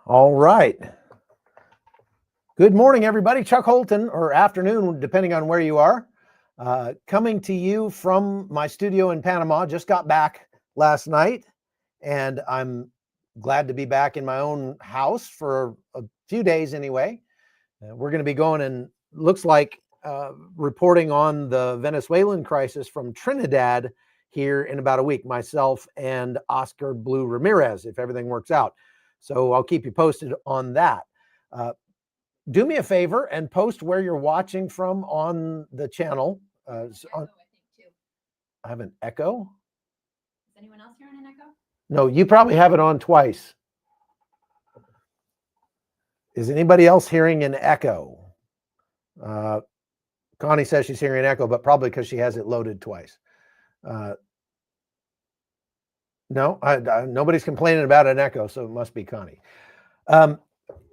All right. Good morning, everybody. Chuck Holton, or afternoon, depending on where you are. Coming to you from my studio in Panama. Just got back last night, and I'm glad to be back in my own house for a few days anyway. We're going to be going and looks like reporting on the Venezuelan crisis from Trinidad here in about a week, myself and Oscar Blue Ramirez, if everything works out. So I'll keep you posted on that. Do me a favor and post where you're watching from on the channel. I think too. I have an echo. Is anyone else hearing an echo? No, you probably have it on twice. Is anybody else hearing an echo? Connie says she's hearing an echo, but probably because she has it loaded twice. No, nobody's complaining about an echo, so it must be Connie.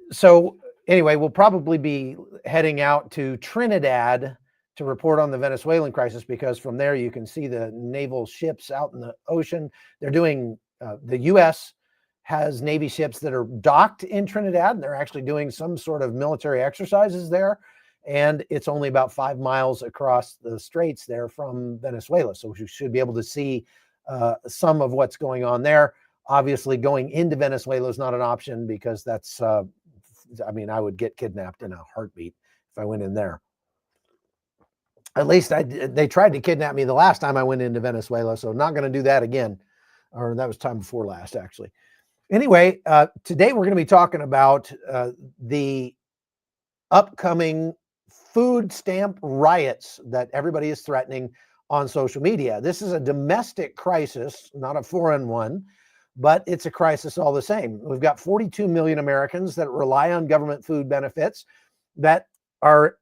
So anyway, we'll probably be heading out to Trinidad to report on the Venezuelan crisis, because from there you can see the naval ships out in the ocean. They're doing, the U.S. has Navy ships that are docked in Trinidad, and they're actually doing some sort of military exercises there. And it's only about 5 miles across the straits there from Venezuela. So you should be able to see some of what's going on there. Obviously, going into Venezuela is not an option, because that's, I mean, I would get kidnapped in a heartbeat if I went in there. At least they tried to kidnap me the last time I went into Venezuela, so not going to do that again. Or that was time before last, actually. Anyway, today we're going to be talking about the upcoming food stamp riots that everybody is threatening on social media. This is a domestic crisis, not a foreign one, but it's a crisis all the same. We've got 42 million Americans that rely on government food benefits that are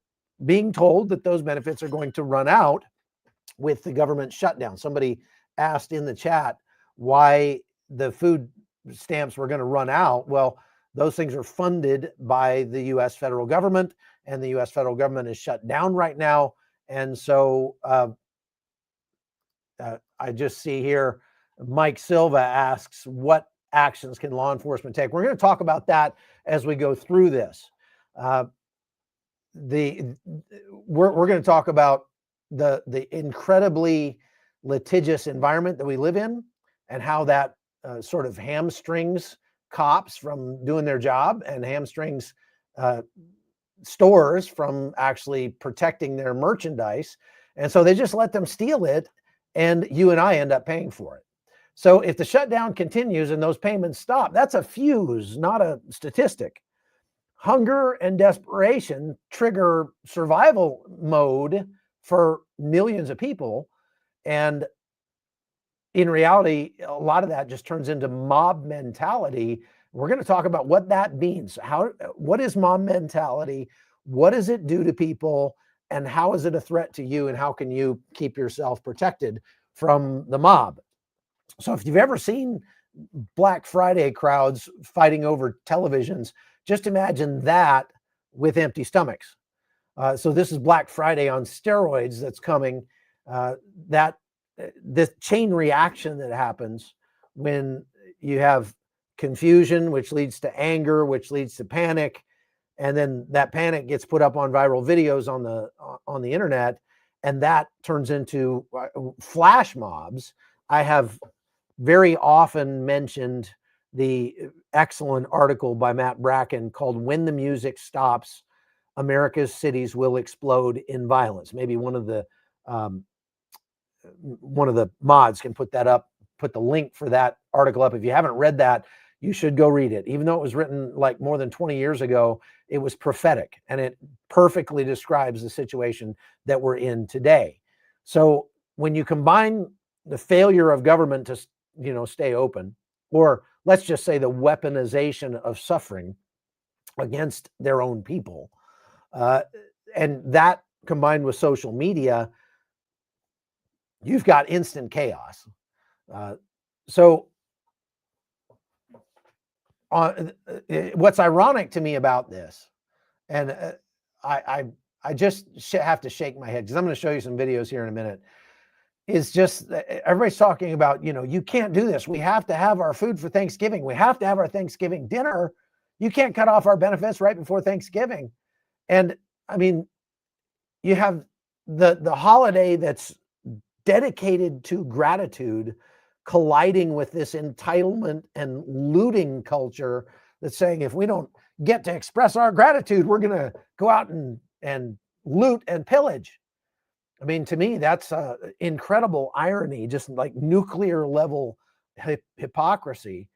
being told that those benefits are going to run out with the government shutdown. Somebody asked in the chat why the food stamps were going to run out. Well, those things are funded by the U.S. federal government, and the U.S. federal government is shut down right now. And so I just see here, Mike Silva asks, what actions can law enforcement take? We're going to talk about that as we go through this. We're going to talk about the incredibly litigious environment that we live in, and how that sort of hamstrings cops from doing their job, and hamstrings stores from actually protecting their merchandise. And so they just let them steal it, and you and I end up paying for it. So if the shutdown continues and those payments stop, that's a fuse, not a statistic. Hunger and desperation trigger survival mode for millions of people. And in reality, a lot of that just turns into mob mentality. We're going to talk about what that means. What is mob mentality? What does it do to people? And how is it a threat to you? And how can you keep yourself protected from the mob? So if you've ever seen Black Friday crowds fighting over televisions, just imagine that with empty stomachs. So this is Black Friday on steroids that's coming. This chain reaction that happens when you have confusion, which leads to anger, which leads to panic, and then that panic gets put up on viral videos on the internet, and that turns into flash mobs. I have very often mentioned the excellent article by Matt Bracken called "When the Music Stops, America's Cities Will Explode in Violence." Maybe one of the mods can put that up, put the link for that article up. If you haven't read that, you should go read it. Even though it was written like more than 20 years ago, it was prophetic, and it perfectly describes the situation that we're in today. So when you combine the failure of government to, stay open, or let's just say the weaponization of suffering against their own people, and that combined with social media, you've got instant chaos. What's ironic to me about this, and I just have to shake my head, because I'm going to show you some videos here in a minute, is just everybody's talking about, you can't do this. We have to have our food for Thanksgiving. We have to have our Thanksgiving dinner. You can't cut off our benefits right before Thanksgiving. And I mean, you have the holiday that's dedicated to gratitude colliding with this entitlement and looting culture that's saying if we don't get to express our gratitude, we're going to go out and loot and pillage. I mean, to me, that's incredible irony, just like nuclear level hypocrisy.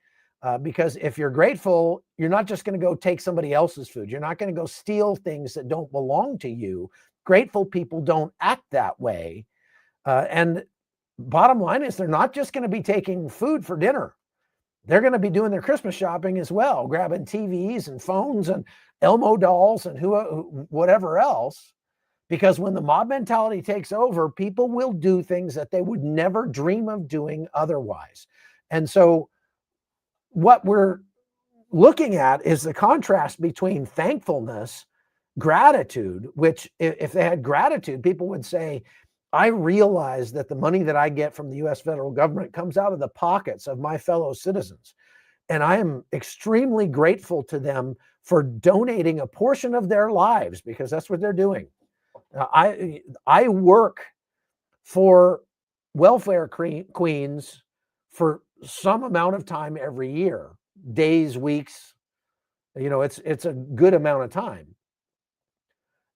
Because if you're grateful, you're not just going to go take somebody else's food. You're not going to go steal things that don't belong to you. Grateful people don't act that way. And bottom line is they're not just going to be taking food for dinner. They're going to be doing their Christmas shopping as well, grabbing TVs and phones and Elmo dolls and whatever else. Because when the mob mentality takes over, people will do things that they would never dream of doing otherwise. And so what we're looking at is the contrast between thankfulness, gratitude, which if they had gratitude, people would say, I realize that the money that I get from the US federal government comes out of the pockets of my fellow citizens. And I am extremely grateful to them for donating a portion of their lives, because that's what they're doing. I work for welfare queens for some amount of time every year, days, weeks, it's a good amount of time.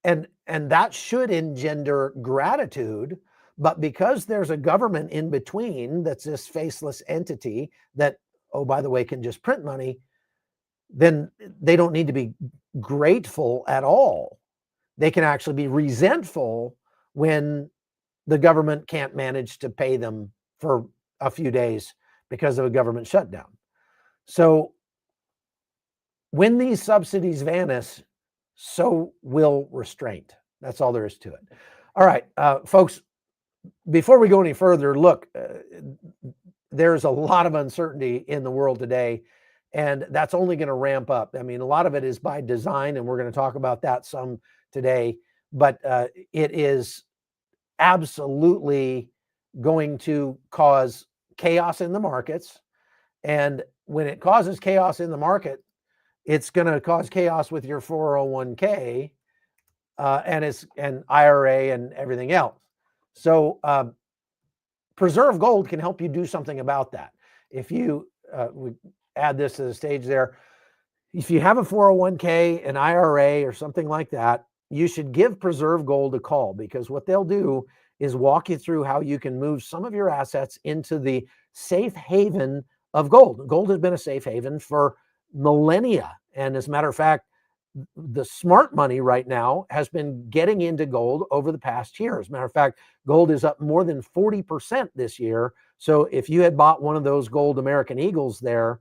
And that should engender gratitude, but because there's a government in between that's this faceless entity that, oh, by the way, can just print money, then they don't need to be grateful at all. They can actually be resentful when the government can't manage to pay them for a few days because of a government shutdown. So when these subsidies vanish, so will restraint. That's all there is to it. All right, folks, before we go any further, look, there's a lot of uncertainty in the world today, and that's only going to ramp up. I mean, a lot of it is by design, and we're going to talk about that some today, but it is absolutely going to cause chaos in the markets. And when it causes chaos in the market, it's going to cause chaos with your 401k and IRA and everything else. So Preserve Gold can help you do something about that. If you we add this to the stage there, if you have a 401k, an IRA, or something like that, you should give Preserve Gold a call, because what they'll do is walk you through how you can move some of your assets into the safe haven of gold. Gold has been a safe haven for millennia. And as a matter of fact, the smart money right now has been getting into gold over the past year. As a matter of fact, gold is up more than 40% this year. So if you had bought one of those gold American Eagles there,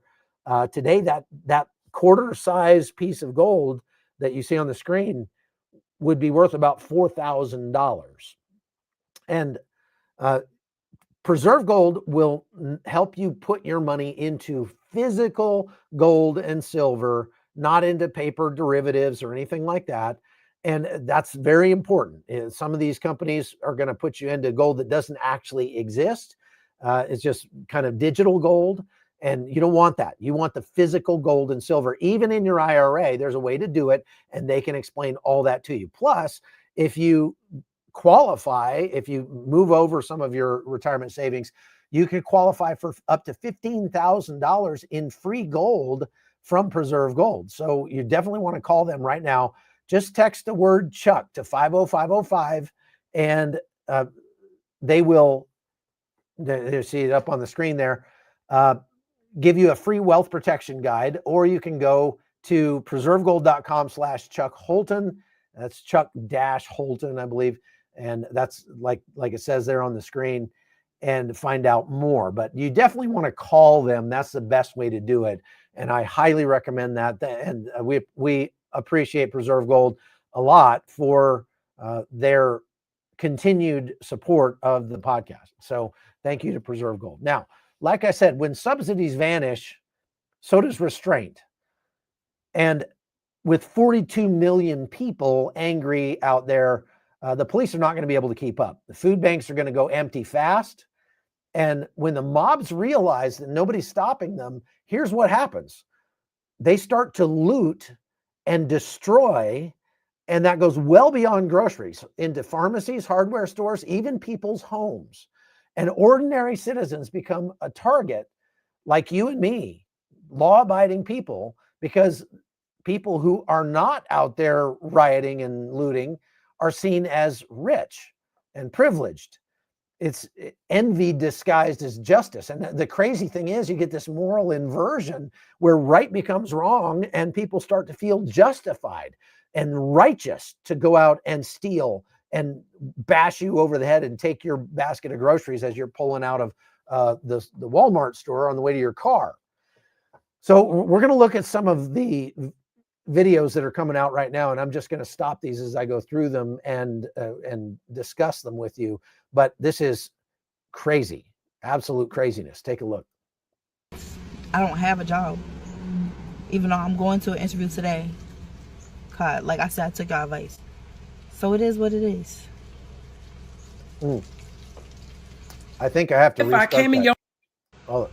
today, that quarter size piece of gold that you see on the screen would be worth about $4,000. And Preserve Gold will help you put your money into physical gold and silver, not into paper derivatives or anything like that. And that's very important. Some of these companies are going to put you into gold that doesn't actually exist. It's just kind of digital gold. And you don't want that. You want the physical gold and silver. Even in your IRA, there's a way to do it, and they can explain all that to you. Plus, if you qualify, if you move over some of your retirement savings, you could qualify for up to $15,000 in free gold from Preserve Gold. So you definitely want to call them right now. Just text the word Chuck to 50505, and they will, you see it up on the screen there, give you a free wealth protection guide, or you can go to preservegold.com/Chuck Holton. That's Chuck-Holton, I believe. And that's like it says there on the screen, and find out more. But you definitely want to call them. That's the best way to do it. And I highly recommend that. And we appreciate Preserve Gold a lot for their continued support of the podcast. So thank you to Preserve Gold. Now, like I said, when subsidies vanish, so does restraint. And with 42 million people angry out there, the police are not going to be able to keep up. The food banks are going to go empty fast. And when the mobs realize that nobody's stopping them, here's what happens. they start to loot and destroy, and that goes well beyond groceries, into pharmacies, hardware stores, even people's homes. And ordinary citizens become a target, like you and me, law-abiding people, because people who are not out there rioting and looting are seen as rich and privileged. It's envy disguised as justice. And the crazy thing is, you get this moral inversion where right becomes wrong and people start to feel justified and righteous to go out and steal and bash you over the head and take your basket of groceries as you're pulling out of the Walmart store on the way to your car. So we're going to look at some of the videos that are coming out right now, and I'm just going to stop these as I go through them and discuss them with you. But this is crazy, absolute craziness. Take a look. I don't have a job, even though I'm going to an interview today. God, like I said, I took your advice. So it is what it is. I think I have to restart that. Oh.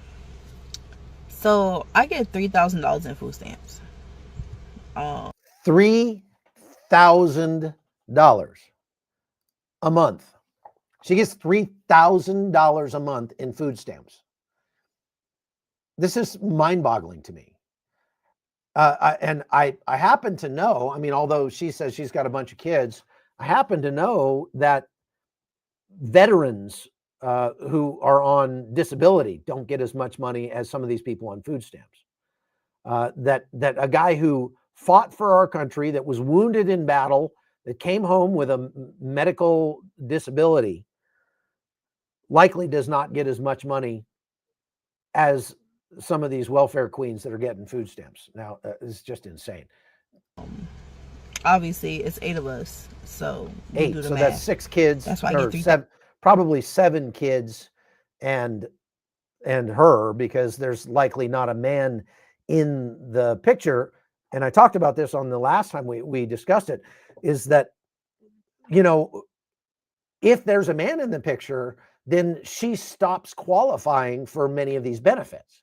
So I get $3,000 in food stamps. $3,000 a month. She gets $3,000 a month in food stamps. This is mind-boggling to me. I happen to know, I mean, although she says she's got a bunch of kids, I happen to know that veterans who are on disability don't get as much money as some of these people on food stamps. That a guy who fought for our country, that was wounded in battle, that came home with a medical disability, likely does not get as much money as some of these welfare queens that are getting food stamps. Now, it's just insane. Obviously, it's 8 of us, so 8. So that's 6 kids. That's why I get 3. Probably 7 kids, and her, because there's likely not a man in the picture. And I talked about this on the last time we discussed it, is that, you know, if there's a man in the picture, then she stops qualifying for many of these benefits.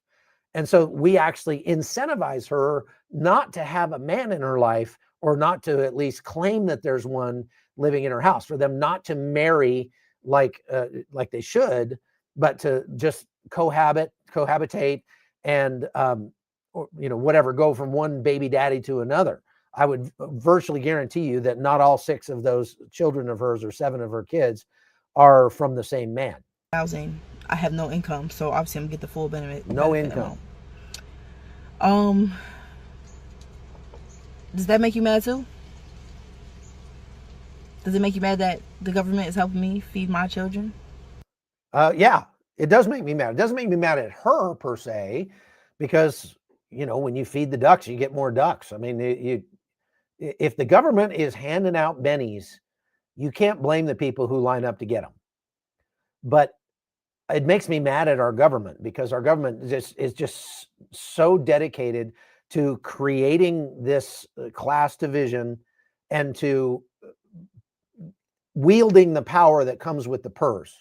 And so we actually incentivize her not to have a man in her life, or not to at least claim that there's one living in her house, for them not to marry like they should, but to just cohabitate, and or, you know, whatever, go from one baby daddy to another. I would virtually guarantee you that not all 6 of those children of hers, or 7 of her kids, are from the same man. Housing. I have no income, so obviously I'm gonna get the full benefit. No income. Does that make you mad too? Does it make you mad that the government is helping me feed my children? Yeah, it does make me mad. It doesn't make me mad at her per se, because, you know, when you feed the ducks, you get more ducks. I mean, if the government is handing out bennies, you can't blame the people who line up to get them. But it makes me mad at our government, because our government is just so dedicated to creating this class division and to wielding the power that comes with the purse,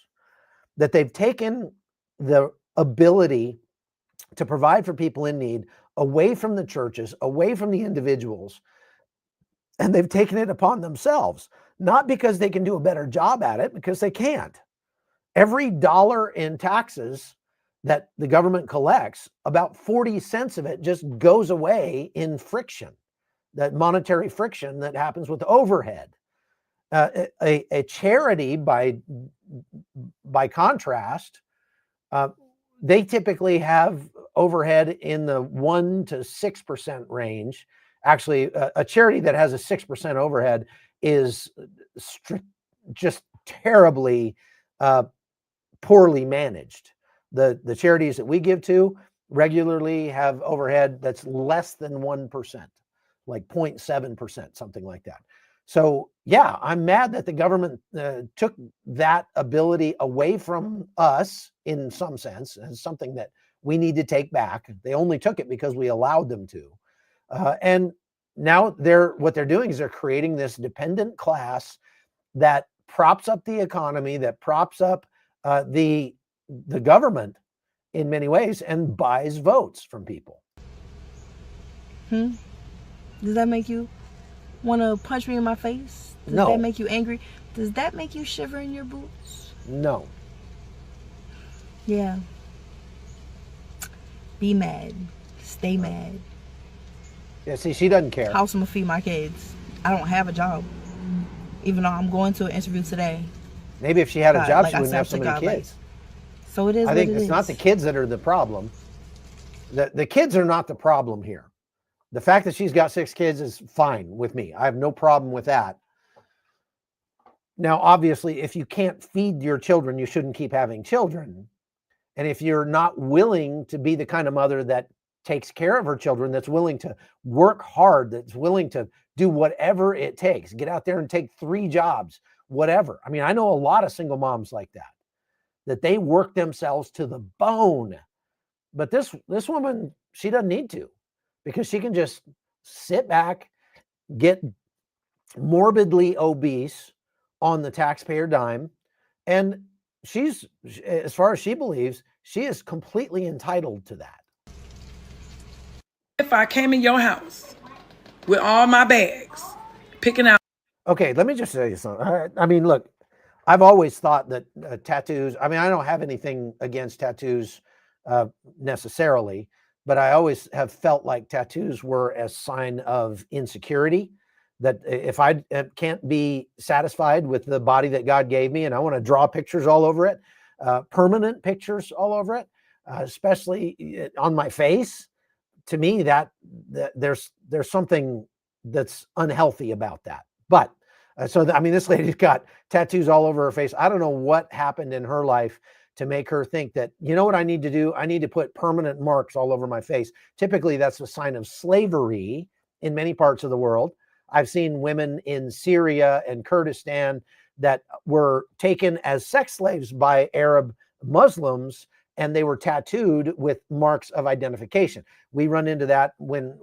that they've taken the ability to provide for people in need away from the churches, away from the individuals, and they've taken it upon themselves, not because they can do a better job at it, because they can't. Every dollar in taxes that the government collects, about 40 cents of it just goes away in friction, that monetary friction that happens with overhead. A charity, by contrast, they typically have overhead in the 1 to 6% range. Actually, a charity that has a 6% overhead is just terribly poorly managed. The charities that we give to regularly have overhead that's less than 1%, like 0.7%, something like that. So yeah, I'm mad that the government took that ability away from us, in some sense, as something that we need to take back. They only took it because we allowed them to. And now what they're doing is they're creating this dependent class that props up the economy, that props up the government in many ways, and buys votes from people. Does that make you want to punch me in my face? Does No. that make you angry? Does that make you shiver in your boots? No. Yeah. Be mad. Stay mad. Yeah, see, she doesn't care. How's I'm gonna feed my kids? I don't have a job. Even though I'm going to an interview today. Maybe if she had a God, job, like she I wouldn't said, have so I took many God kids. So it is I what think it it's is. not the kids that are the problem. The kids are not the problem here. The fact that she's got 6 kids is fine with me. I have no problem with that. Now, obviously, if you can't feed your children, you shouldn't keep having children. And if you're not willing to be the kind of mother that takes care of her children, that's willing to work hard, that's willing to do whatever it takes, get out there and take 3 jobs, whatever. I mean, I know a lot of single moms like that they work themselves to the bone. But this woman, she doesn't need to, because she can just sit back, get morbidly obese on the taxpayer dime, and she's, as far as she believes, she is completely entitled to that. If I came in your house with all my bags, picking out. Okay, let me just say something. I mean, look, I've always thought that tattoos, I mean, I don't have anything against tattoos necessarily, but I always have felt like tattoos were a sign of insecurity, that if I can't be satisfied with the body that God gave me and I want to draw pictures all over it, permanent pictures all over it, especially on my face, to me, that there's something that's unhealthy about that. But I mean, this lady's got tattoos all over her face. I don't know what happened in her life to make her think that, you know what I need to do? I need to put permanent marks all over my face. Typically, that's a sign of slavery in many parts of the world. I've seen women in Syria and Kurdistan that were taken as sex slaves by Arab Muslims, and they were tattooed with marks of identification. We run into that when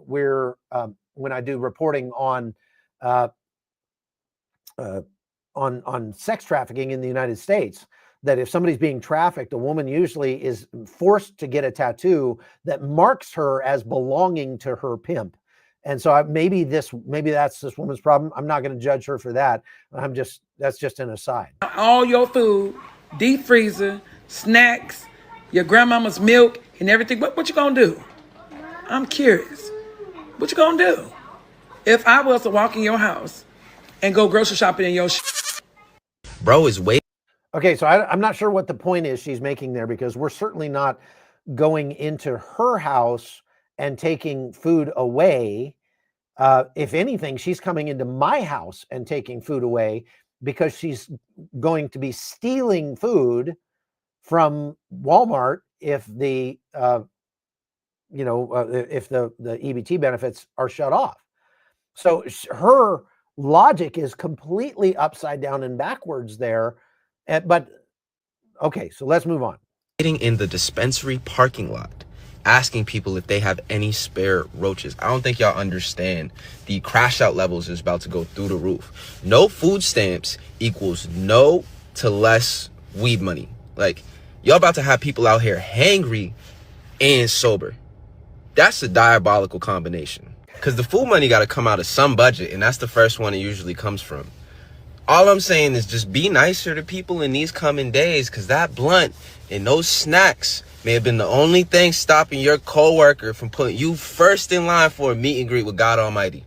I do reporting on sex trafficking in the United States, that if somebody's being trafficked, a woman usually is forced to get a tattoo that marks her as belonging to her pimp. And so maybe that's this woman's problem. I'm not going to judge her for that. That's just an aside. All your food, deep freezer, snacks, your grandmama's milk and everything. What you gonna do? I'm curious. What you gonna do? If I was to walk in your house and go grocery shopping in your bro is way. Okay, so I'm not sure what the point is she's making there, because we're certainly not going into her house and taking food away. If anything, she's coming into my house and taking food away, because she's going to be stealing food from Walmart if the if the EBT benefits are shut off. So her logic is completely upside down and backwards there. But okay, so let's move on. Sitting in the dispensary parking lot, asking people if they have any spare roaches. I don't think y'all understand. The crash out levels is about to go through the roof. No food stamps equals no to less weed money. Like, y'all about to have people out here hangry and sober. That's a diabolical combination. Because the food money got to come out of some budget, and that's the first one it usually comes from. All I'm saying is just be nicer to people in these coming days, because that blunt and those snacks may have been the only thing stopping your coworker from putting you first in line for a meet and greet with God Almighty.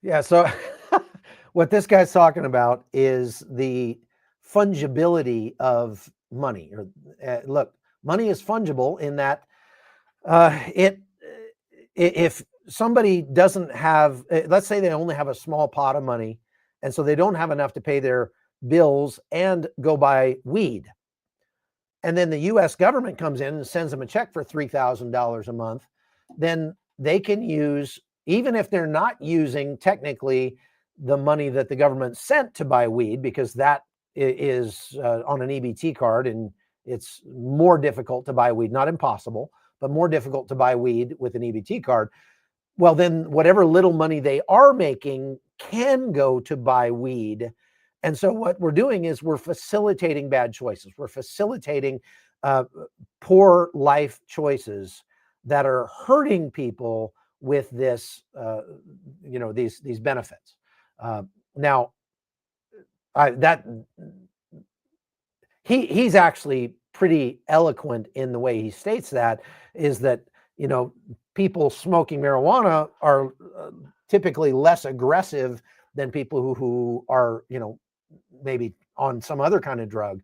Yeah, so what this guy's talking about is the fungibility of money. Look, money is fungible in that if somebody doesn't have, let's say they only have a small pot of money, and so they don't have enough to pay their bills and go buy weed. And then the US government comes in and sends them a check for $3,000 a month, then they can use, even if they're not using technically the money that the government sent to buy weed, because that is on an EBT card, and it's more difficult to buy weed, not impossible, but more difficult to buy weed with an EBT card. Well, then whatever little money they are making can go to buy weed. And so what we're doing is we're facilitating bad choices. We're facilitating poor life choices that are hurting people with this, these benefits. Now, he's actually pretty eloquent in the way he states that, is that, people smoking marijuana are typically less aggressive than people who are, maybe on some other kind of drug.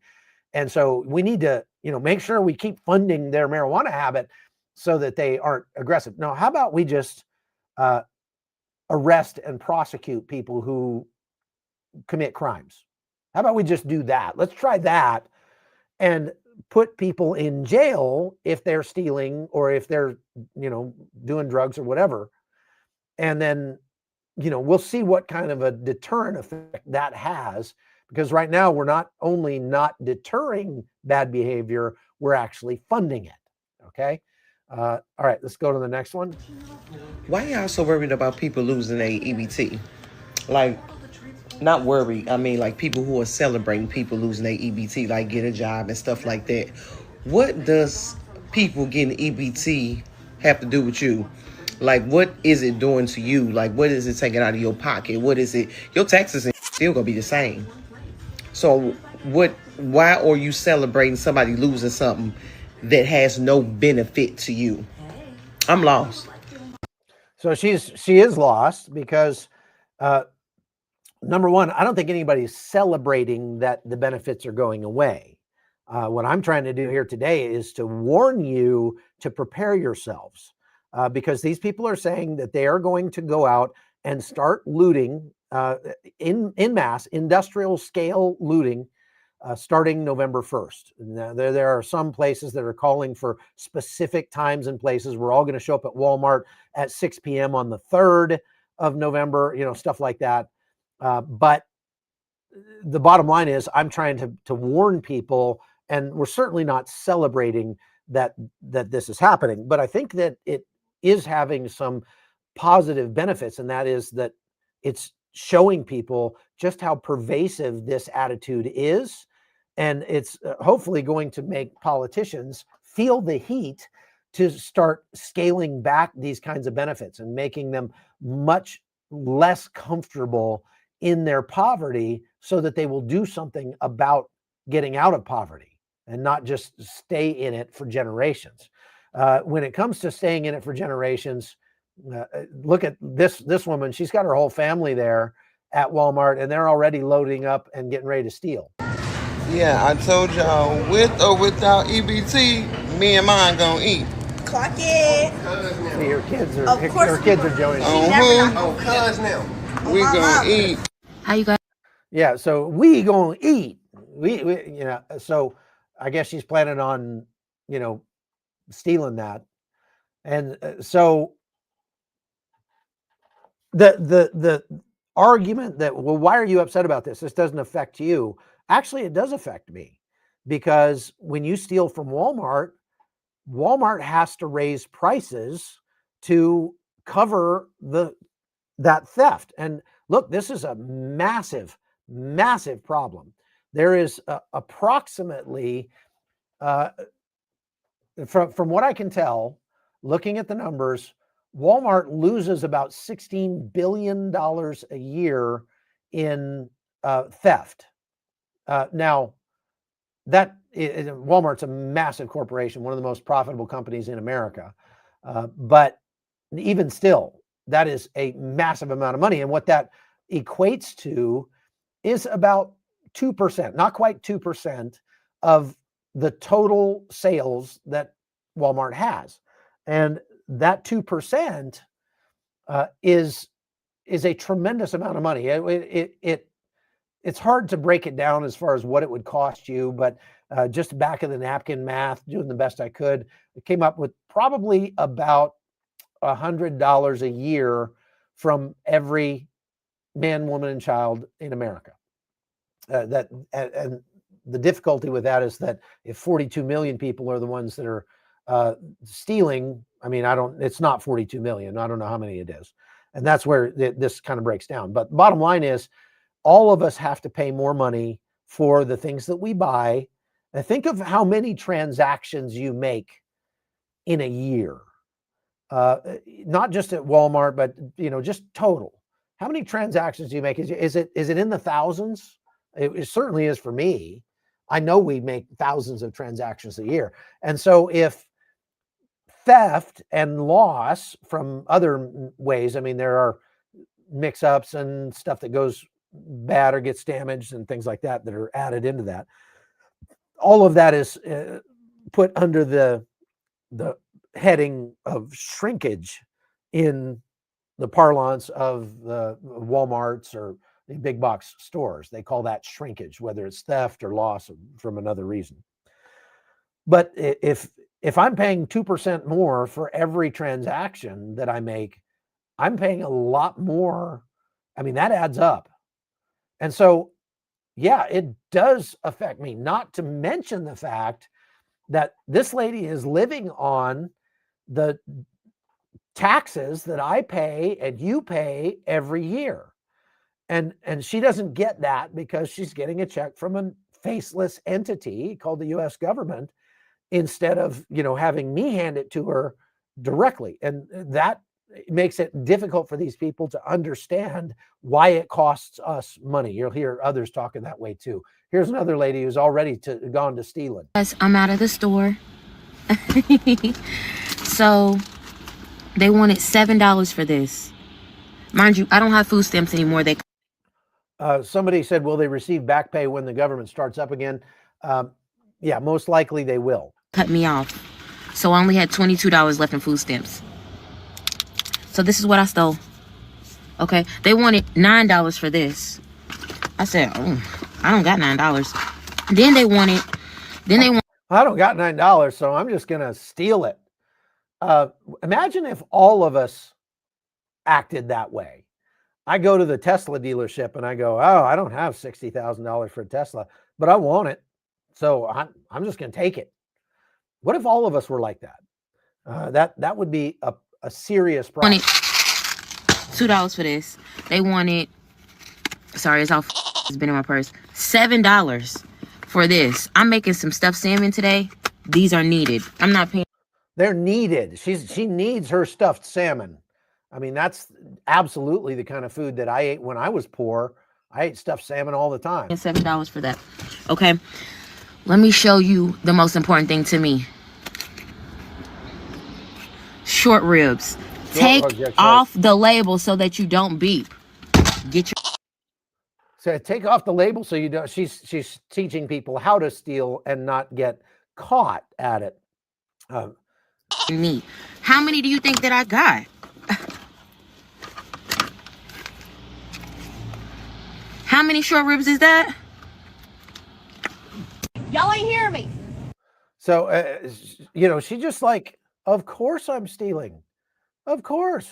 And so we need to, make sure we keep funding their marijuana habit so that they aren't aggressive. Now, how about we just arrest and prosecute people who commit crimes? How about we just do that? Let's try that and put people in jail if they're stealing or if they're, doing drugs or whatever. And then, we'll see what kind of a deterrent effect that has, because right now we're not only not deterring bad behavior, we're actually funding it. Okay. All right, let's go to the next one. Why y'all so worried about people losing their EBT? Like, not worried. I mean, like people who are celebrating people losing their EBT, like get a job and stuff like that. What does people getting EBT have to do with you? Like, what is it doing to you? Like, what is it taking out of your pocket? What is it? Your taxes are still gonna be the same. So why are you celebrating somebody losing something that has no benefit to you? I'm lost. So she is lost because, number one, I don't think anybody is celebrating that the benefits are going away. What I'm trying to do here today is to warn you to prepare yourselves, because these people are saying that they are going to go out and start looting in mass, industrial scale looting, starting November 1st. Now, there are some places that are calling for specific times and places. We're all going to show up at Walmart at 6 p.m. on the 3rd of November, stuff like that. But the bottom line is I'm trying to warn people, and we're certainly not celebrating that this is happening. But I think that it is having some positive benefits, and that is that it's showing people just how pervasive this attitude is. And it's hopefully going to make politicians feel the heat to start scaling back these kinds of benefits and making them much less comfortable in their poverty, so that they will do something about getting out of poverty and not just stay in it for generations. When it comes to staying in it for generations, look at this woman. She's got her whole family there at Walmart, and they're already loading up and getting ready to steal. Yeah, I told y'all, with or without EBT, me and mine gonna eat. Clock it. See, her kids are Of course her kids are joining. Oh, cuz now. We gonna eat. How you guys? Yeah, so we gonna eat. We so I guess she's planning on, stealing that. And so the argument that, well, why are you upset about this? This doesn't affect you. Actually, it does affect me, because when you steal from Walmart, Walmart has to raise prices to cover that theft. And look, this is a massive, massive problem. There is approximately, from what I can tell, looking at the numbers, Walmart loses about $16 billion a year in theft. Now, Walmart's a massive corporation, one of the most profitable companies in America. But even still, that is a massive amount of money. And what that equates to is about 2%, not quite 2% of the total sales that Walmart has. And that 2% is a tremendous amount of money. It's hard to break it down as far as what it would cost you, but just back of the napkin math, doing the best I could, it came up with probably about $100 a year from every man, woman, and child in America. And the difficulty with that is that if 42 million people are the ones that are stealing, I mean, it's not 42 million. I don't know how many it is. And that's where this kind of breaks down. But bottom line is, all of us have to pay more money for the things that we buy. And think of how many transactions you make in a year. not just at Walmart, but just total. How many transactions do you make? Is it in the thousands? It certainly is for me. I know we make thousands of transactions a year. And so if theft and loss from other ways, I mean, there are mix-ups and stuff that goes bad or gets damaged and things like that are added into that. All of that is put under the heading of shrinkage in the parlance of the Walmarts or the big box stores. They call that shrinkage, whether it's theft or loss from another reason. But if I'm paying 2% more for every transaction that I make, I'm paying a lot more. I mean, that adds up. And so, yeah, it does affect me, not to mention the fact that this lady is living on the taxes that I pay and you pay every year. And she doesn't get that because she's getting a check from a faceless entity called the US government instead of, having me hand it to her directly. And that makes it difficult for these people to understand why it costs us money. You'll hear others talking that way too. Here's another lady who's already gone to stealing. I'm out of the store. So they wanted $7 for this. Mind you, I don't have food stamps anymore. Somebody said, will they receive back pay when the government starts up again? Yeah, most likely they will. Cut me off. So I only had $22 left in food stamps. So this is what I stole. Okay, they wanted $9 for this. I said, I don't got $9. Then they want I don't got $9, so I'm just gonna steal it. Imagine if all of us acted that way. I go to the Tesla dealership and I go, oh, I don't have $60,000 for a Tesla, but I want it. So I'm just going to take it. What if all of us were like that? That would be a serious problem. $2 for this. They wanted, sorry, it's been in my purse. $7 for this. I'm making some stuffed salmon today. These are needed. I'm not paying. They're needed. She needs her stuffed salmon. I mean, that's absolutely the kind of food that I ate when I was poor. I ate stuffed salmon all the time. $7 for that. Okay. Let me show you the most important thing to me. Short ribs. Take off the label so that you don't beep. Get your. So take off the label so you don't. She's teaching people how to steal and not get caught at it. Meat. How many do you think that I got? How many short ribs is that? Y'all ain't hear me. So, she just like, of course I'm stealing. Of course.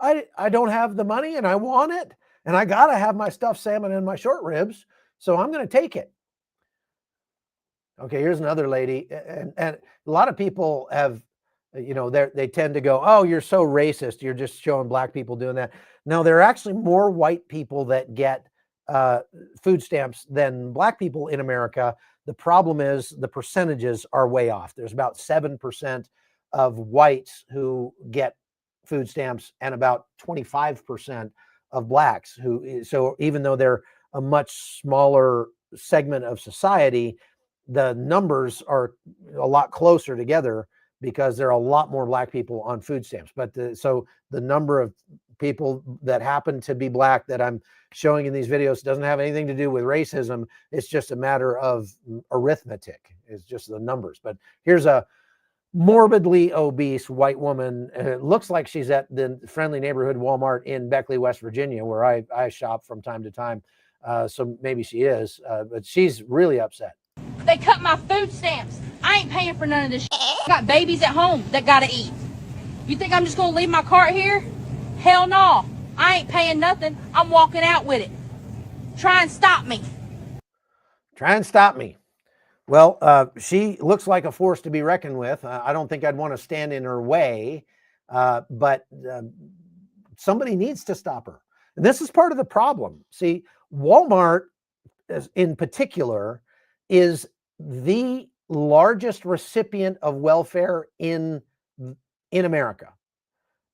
I don't have the money and I want it. And I got to have my stuffed salmon and my short ribs. So I'm going to take it. Okay, here's another lady. And a lot of people have, they tend to go, oh, you're so racist. You're just showing black people doing that. No, there are actually more white people that get food stamps than black people in America. The problem is the percentages are way off. There's about 7% of whites who get food stamps and about 25% of blacks so even though they're a much smaller segment of society, the numbers are a lot closer together because there are a lot more black people on food stamps. But so the number of people that happen to be black that I'm showing in these videos doesn't have anything to do with racism. It's just a matter of arithmetic. It's just the numbers. But here's a morbidly obese white woman. It looks like she's at the Friendly Neighborhood Walmart in Beckley, West Virginia, where I shop from time to time. So maybe she is, but she's really upset. They cut my food stamps. I ain't paying for none of this shit. I got babies at home that gotta eat. You think I'm just gonna leave my cart here? Hell no. I ain't paying nothing. I'm walking out with it. Try and stop me. Try and stop me. Well, she looks like a force to be reckoned with. I don't think I'd want to stand in her way, but somebody needs to stop her. And this is part of the problem. See, Walmart in particular is the largest recipient of welfare in America.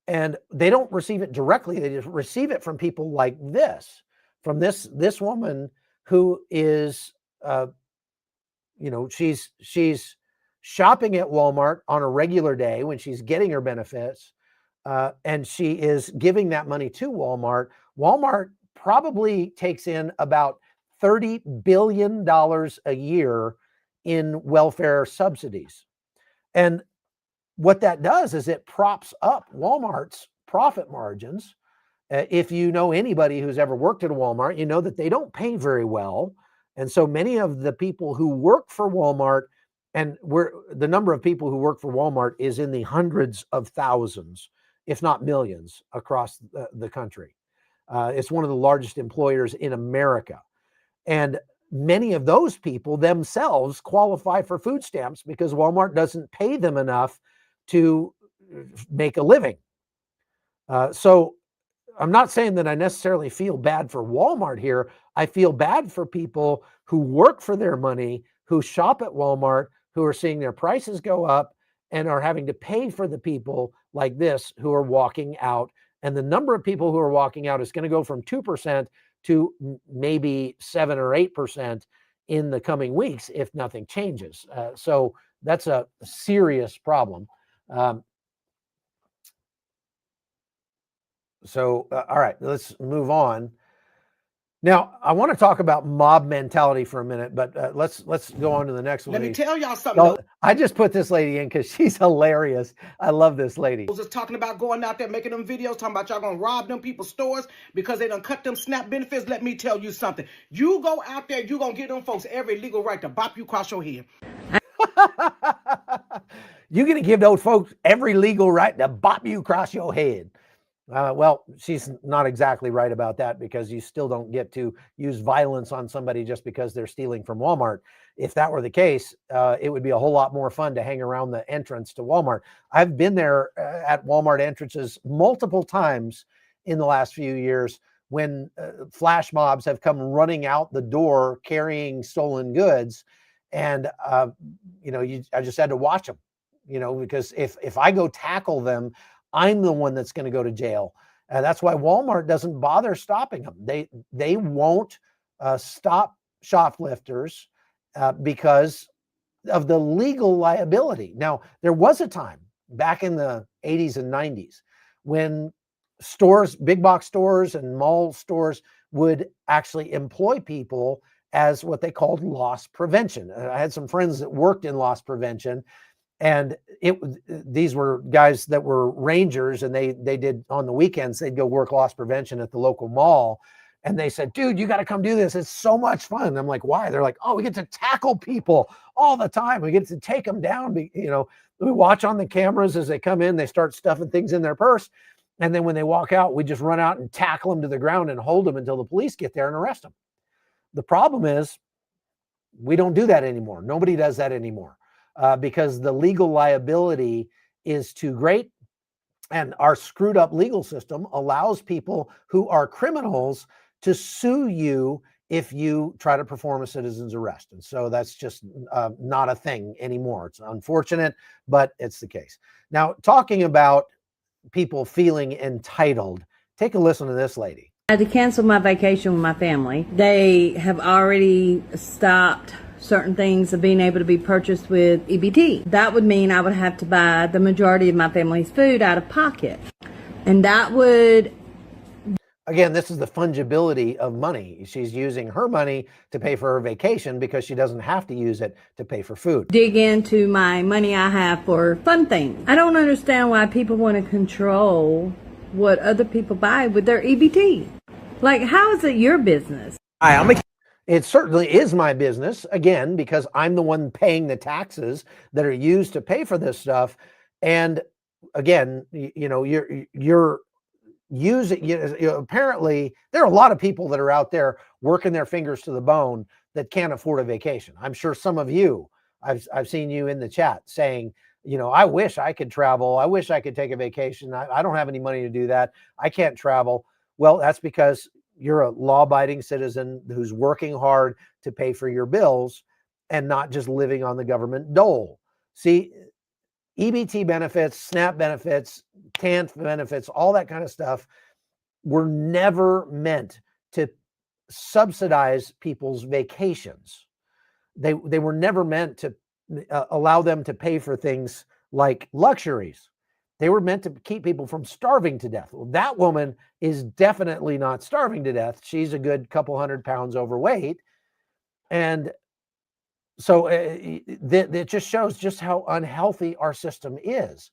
And they don't receive it directly. They just receive it from people like this, from this woman who is, she's shopping at Walmart on a regular day when she's getting her benefits, and she is giving that money to Walmart. Walmart probably takes in about $30 billion a year in welfare subsidies. And what that does is it props up Walmart's profit margins. If you know anybody who's ever worked at a Walmart, you know that they don't pay very well. And so many of the people who work for Walmart, and the number of people who work for Walmart is in the hundreds of thousands, if not millions, across the country. It's one of the largest employers in America. And many of those people themselves qualify for food stamps because Walmart doesn't pay them enough to make a living. So I'm not saying that I necessarily feel bad for Walmart here. I feel bad for people who work for their money, who shop at Walmart, who are seeing their prices go up and are having to pay for the people like this who are walking out. And the number of people who are walking out is going to go from 2% to maybe 7 or 8% in the coming weeks if nothing changes. So that's a serious problem. All right, let's move on. Now, I want to talk about mob mentality for a minute, but let's go on to the next one. Let me tell y'all something. Oh, I just put this lady in because she's hilarious. I love this lady. I was just talking about going out there making them videos, talking about y'all gonna rob them people's stores because they done cut them SNAP benefits. Let me tell you something. You go out there, you gonna give them folks every legal right to bop you across your head. You're gonna give those folks every legal right to bop you across your head. Well, she's not exactly right about that because you still don't get to use violence on somebody just because they're stealing from Walmart. If that were the case, it would be a whole lot more fun to hang around the entrance to Walmart. I've been there at Walmart entrances multiple times in the last few years when flash mobs have come running out the door carrying stolen goods. And, I just had to watch them, because if I go tackle them, I'm the one that's going to go to jail. That's why Walmart doesn't bother stopping them. They won't stop shoplifters because of the legal liability. Now, there was a time back in the 80s and 90s when stores, big box stores and mall stores would actually employ people as what they called loss prevention. I had some friends that worked in loss prevention. And these were guys that were rangers, and they did on the weekends, they'd go work loss prevention at the local mall. And they said, dude, you got to come do this. It's so much fun. And I'm like, why? They're like, oh, we get to tackle people all the time. We get to take them down. We watch on the cameras as they come in, they start stuffing things in their purse. And then when they walk out, we just run out and tackle them to the ground and hold them until the police get there and arrest them. The problem is we don't do that anymore. Nobody does that anymore. Because the legal liability is too great. And our screwed up legal system allows people who are criminals to sue you if you try to perform a citizen's arrest. And so that's just not a thing anymore. It's unfortunate, but it's the case. Now, talking about people feeling entitled, take a listen to this lady. I had to cancel my vacation with my family. They have already stopped certain things of being able to be purchased with EBT. That would mean I would have to buy the majority of my family's food out of pocket. And that would... Again, this is the fungibility of money. She's using her money to pay for her vacation because she doesn't have to use it to pay for food. Dig into my money I have for fun things. I don't understand why people want to control what other people buy with their EBT. Like, how is it your business? It certainly is my business, again, because I'm the one paying the taxes that are used to pay for this stuff. And again, you're using, apparently there are a lot of people that are out there working their fingers to the bone that can't afford a vacation. I'm sure some of you, I've seen you in the chat saying, I wish I could travel. I wish I could take a vacation. I don't have any money to do that. I can't travel. Well, that's because you're a law-abiding citizen who's working hard to pay for your bills and not just living on the government dole. See, EBT benefits, SNAP benefits, TANF benefits, all that kind of stuff were never meant to subsidize people's vacations. They were never meant to allow them to pay for things like luxuries. They were meant to keep people from starving to death. Well, that woman is definitely not starving to death. She's a good couple 100 pounds overweight. And so it just shows just how unhealthy our system is.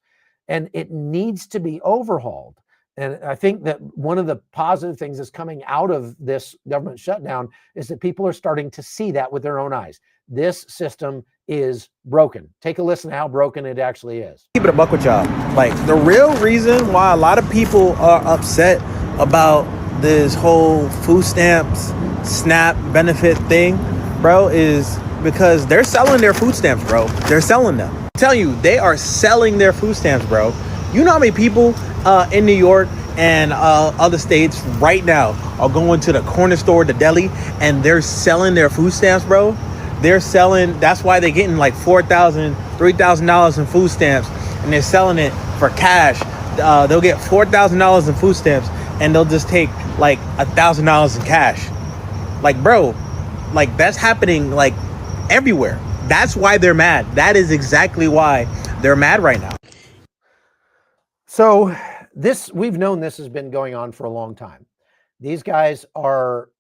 And it needs to be overhauled. And I think that one of the positive things that's coming out of this government shutdown is that people are starting to see that with their own eyes. This system is broken. Take a listen to how broken it actually is. Keep it a buck with y'all. Like, the real reason why a lot of people are upset about this whole food stamps, SNAP benefit thing, bro, is because they're selling their food stamps, bro. They're selling them. I'm telling you, they are selling their food stamps, bro. You know how many people in New York and other states right now are going to the corner store, the deli, and they're selling their food stamps, bro? They're selling, that's why they're getting like $4,000, $3,000 in food stamps, and they're selling it for cash. They'll get $4,000 in food stamps, and they'll just take like $1,000 in cash. Like, bro, like, that's happening like everywhere. That's why they're mad. That is exactly why they're mad right now. So we've known this has been going on for a long time. These guys are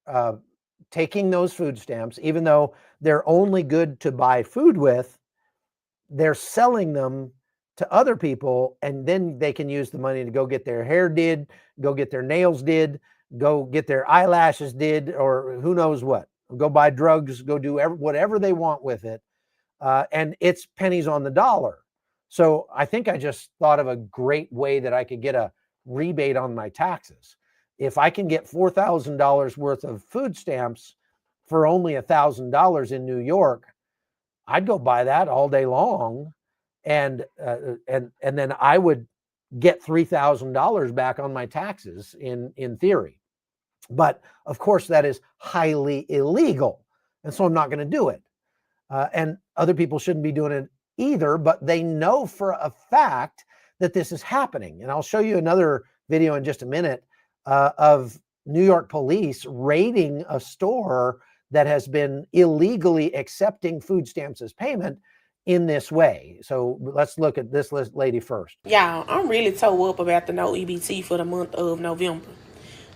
taking those food stamps, even though they're only good to buy food with, they're selling them to other people, and then they can use the money to go get their hair did, go get their nails did, go get their eyelashes did, or who knows what. Go buy drugs, go do whatever they want with it. And it's pennies on the dollar. So I think I just thought of a great way that I could get a rebate on my taxes. If I can get $4,000 worth of food stamps for only $1,000 in New York, I'd go buy that all day long, and then I would get $3,000 back on my taxes in theory. But of course, that is highly illegal, and so I'm not going to do it. And other people shouldn't be doing it either, but they know for a fact that this is happening. And I'll show you another video in just a minute of New York police raiding a store that has been illegally accepting food stamps as payment in this way. So let's look at this lady first. Y'all, I'm really tore up about the no EBT for the month of November.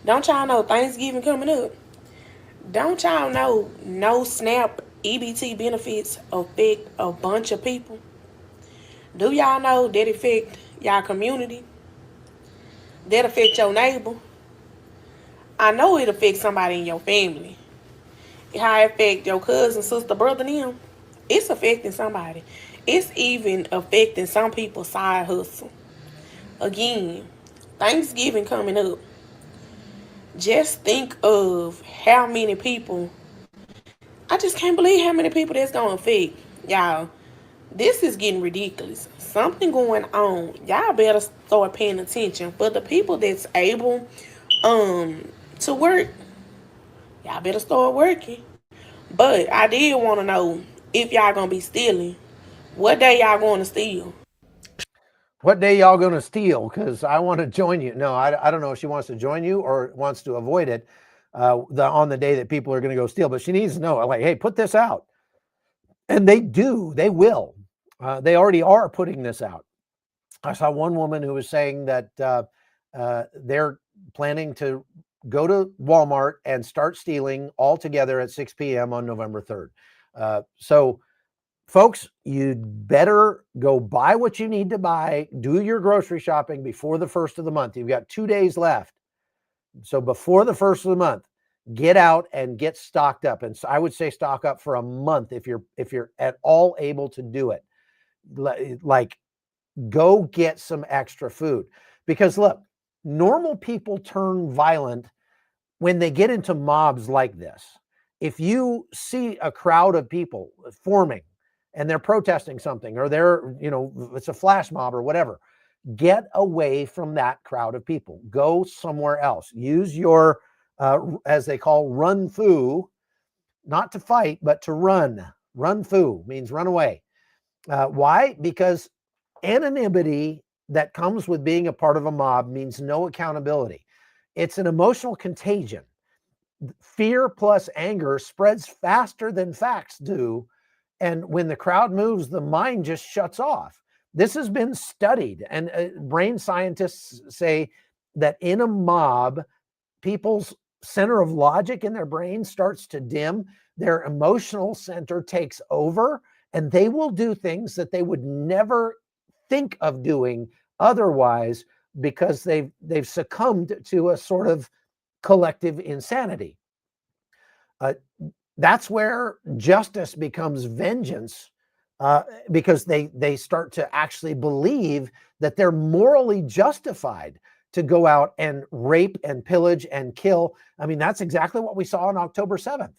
Don't y'all know Thanksgiving coming up? Don't y'all know no SNAP EBT benefits affect a bunch of people? Do y'all know that affect y'all community? That affect your neighbor? I know it affects somebody in your family. How it affect your cousin, sister, brother, them? It's affecting somebody. It's even affecting some people's side hustle. Again, Thanksgiving coming up. Just think of how many people. I just can't believe how many people that's going to affect. Y'all, this is getting ridiculous. Something going on. Y'all better start paying attention. For the people that's able to work, y'all better start working. But I did want to know, if y'all going to be stealing, what day y'all going to steal? What day y'all going to steal? Because I want to join you. No, I don't know if she wants to join you or wants to avoid it on the day that people are going to go steal. But she needs to know, like, hey, put this out. And they do. They will. They already are putting this out. I saw one woman who was saying that they're planning to go to Walmart and start stealing all together at 6 p.m. on November 3rd. So, folks, you'd better go buy what you need to buy. Do your grocery shopping before the 1st of the month. You've got 2 days left. So before the 1st of the month, get out and get stocked up. And so I would say stock up for a month if you're at all able to do it. Like, go get some extra food. Because look, normal people turn violent when they get into mobs like this. If you see a crowd of people forming and they're protesting something, or they're, it's a flash mob or whatever, get away from that crowd of people. Go somewhere else. Use your, as they call, run foo, not to fight, but to run. Run foo means run away. Why? Because anonymity that comes with being a part of a mob means no accountability. It's an emotional contagion. Fear plus anger spreads faster than facts do. And when the crowd moves, the mind just shuts off. This has been studied, and brain scientists say that in a mob, people's center of logic in their brain starts to dim, their emotional center takes over, and they will do things that they would never think of doing otherwise, because they've succumbed to a sort of collective insanity. That's where justice becomes vengeance, because they start to actually believe that they're morally justified to go out and rape and pillage and kill. I mean, that's exactly what we saw on October 7th.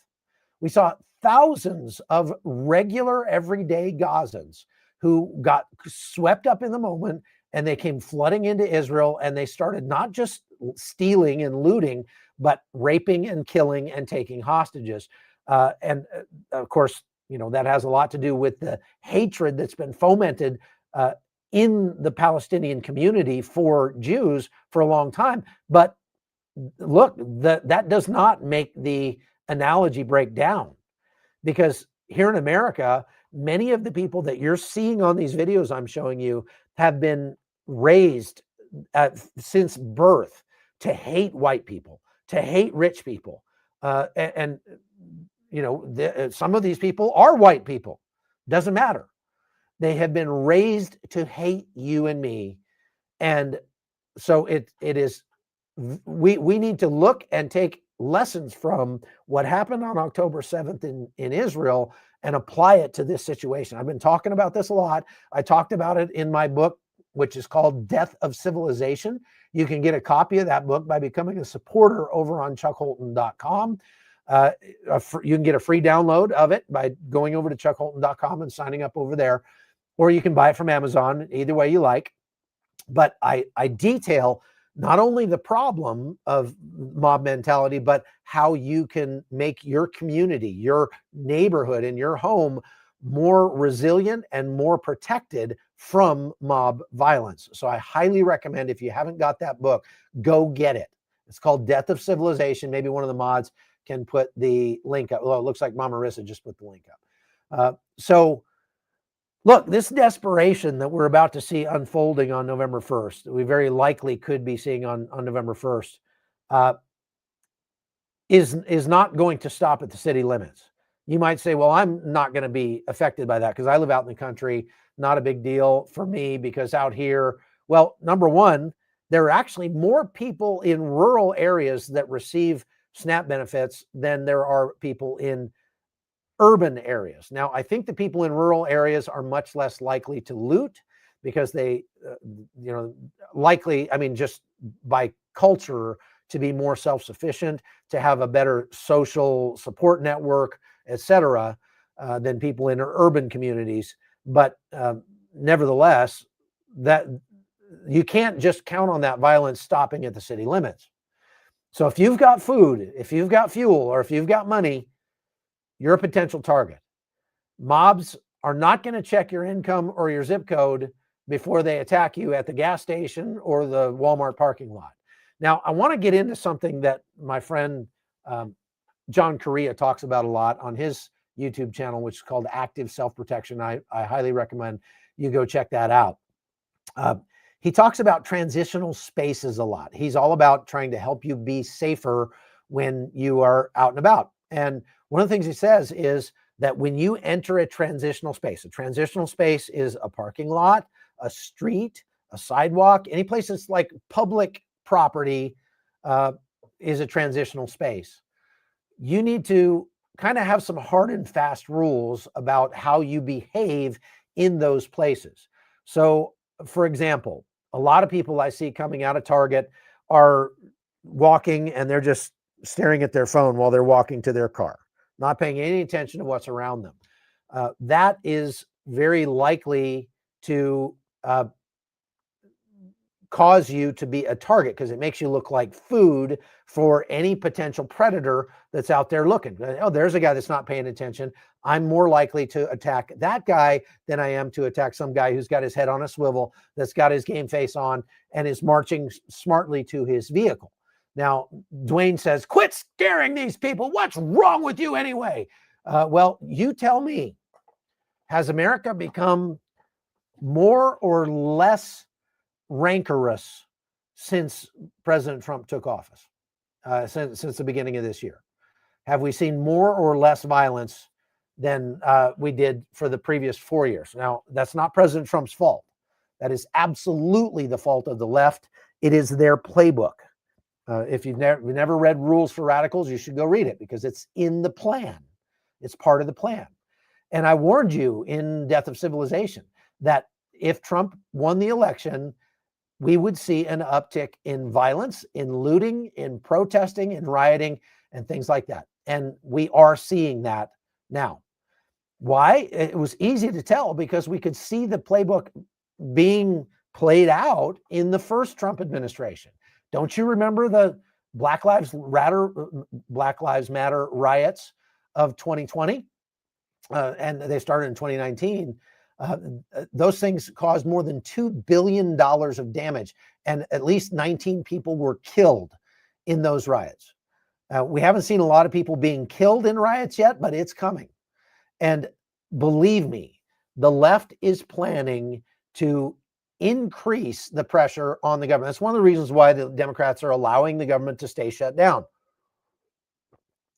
We saw thousands of regular, everyday Gazans who got swept up in the moment, and they came flooding into Israel, and they started not just stealing and looting, but raping and killing and taking hostages. And of course, that has a lot to do with the hatred that's been fomented in the Palestinian community for Jews for a long time. But look, that does not make the analogy break down, because here in America, many of the people that you're seeing on these videos I'm showing you have been raised since birth to hate white people, to hate rich people. And some of these people are white people. Doesn't matter. They have been raised to hate you and me. And so it is, we need to look and take lessons from what happened on October 7th in Israel and apply it to this situation. I've been talking about this a lot. I talked about it in my book, which is called Death of Civilization. You can get a copy of that book by becoming a supporter over on chuckholton.com. You can get a free download of it by going over to chuckholton.com and signing up over there, or you can buy it from Amazon, either way you like. But I detail not only the problem of mob mentality, but how you can make your community, your neighborhood, and your home more resilient and more protected from mob violence. So I highly recommend, if you haven't got that book, go get it. It's called Death of Civilization. Maybe one of the mods can put the link up. Well, it looks like Mama Rissa just put the link up. So look, this desperation that we're about to see unfolding on November 1st, we very likely could be seeing on November 1st, is not going to stop at the city limits. You might say, well, I'm not going to be affected by that because I live out in the country. Not a big deal for me, because out here, well, number one, there are actually more people in rural areas that receive SNAP benefits than there are people in urban areas. Now, I think the people in rural areas are much less likely to loot, because they, likely, I mean, just by culture, to be more self-sufficient, to have a better social support network, etc., than people in urban communities. But nevertheless, that you can't just count on that violence stopping at the city limits. So if you've got food, if you've got fuel, or if you've got money, you're a potential target. Mobs are not going to check your income or your zip code before they attack you at the gas station or the Walmart parking lot. Now, I want to get into something that my friend John Correa talks about a lot on his YouTube channel, which is called Active Self-Protection. I highly recommend you go check that out. He talks about transitional spaces a lot. He's all about trying to help you be safer when you are out and about. And one of the things he says is that when you enter a transitional space is a parking lot, a street, a sidewalk, any place that's like public property is a transitional space. You need to kind of have some hard and fast rules about how you behave in those places. So, for example, a lot of people I see coming out of Target are walking and they're just staring at their phone while they're walking to their car, not paying any attention to what's around them. That is very likely to cause you to be a target because it makes you look like food for any potential predator that's out there looking. Oh, there's a guy that's not paying attention. I'm more likely to attack that guy than I am to attack some guy who's got his head on a swivel, that's got his game face on, and is marching smartly to his vehicle. Now, Dwayne says, quit scaring these people. What's wrong with you anyway? Well, you tell me, has America become more or less rancorous since President Trump took office, since the beginning of this year? Have we seen more or less violence than we did for the previous 4 years? Now, that's not President Trump's fault. That is absolutely the fault of the left. It is their playbook. If you've never read Rules for Radicals, you should go read it because it's in the plan. It's part of the plan. And I warned you in Death of Civilization that if Trump won the election, we would see an uptick in violence, in looting, in protesting, in rioting, and things like that. And we are seeing that now. Why? It was easy to tell because we could see the playbook being played out in the first Trump administration. Don't you remember the Black Lives Matter riots of 2020? And they started in 2019. Those things caused more than $2 billion of damage, and at least 19 people were killed in those riots. We haven't seen a lot of people being killed in riots yet, but it's coming. And believe me, the left is planning to increase the pressure on the government. That's one of the reasons why the Democrats are allowing the government to stay shut down.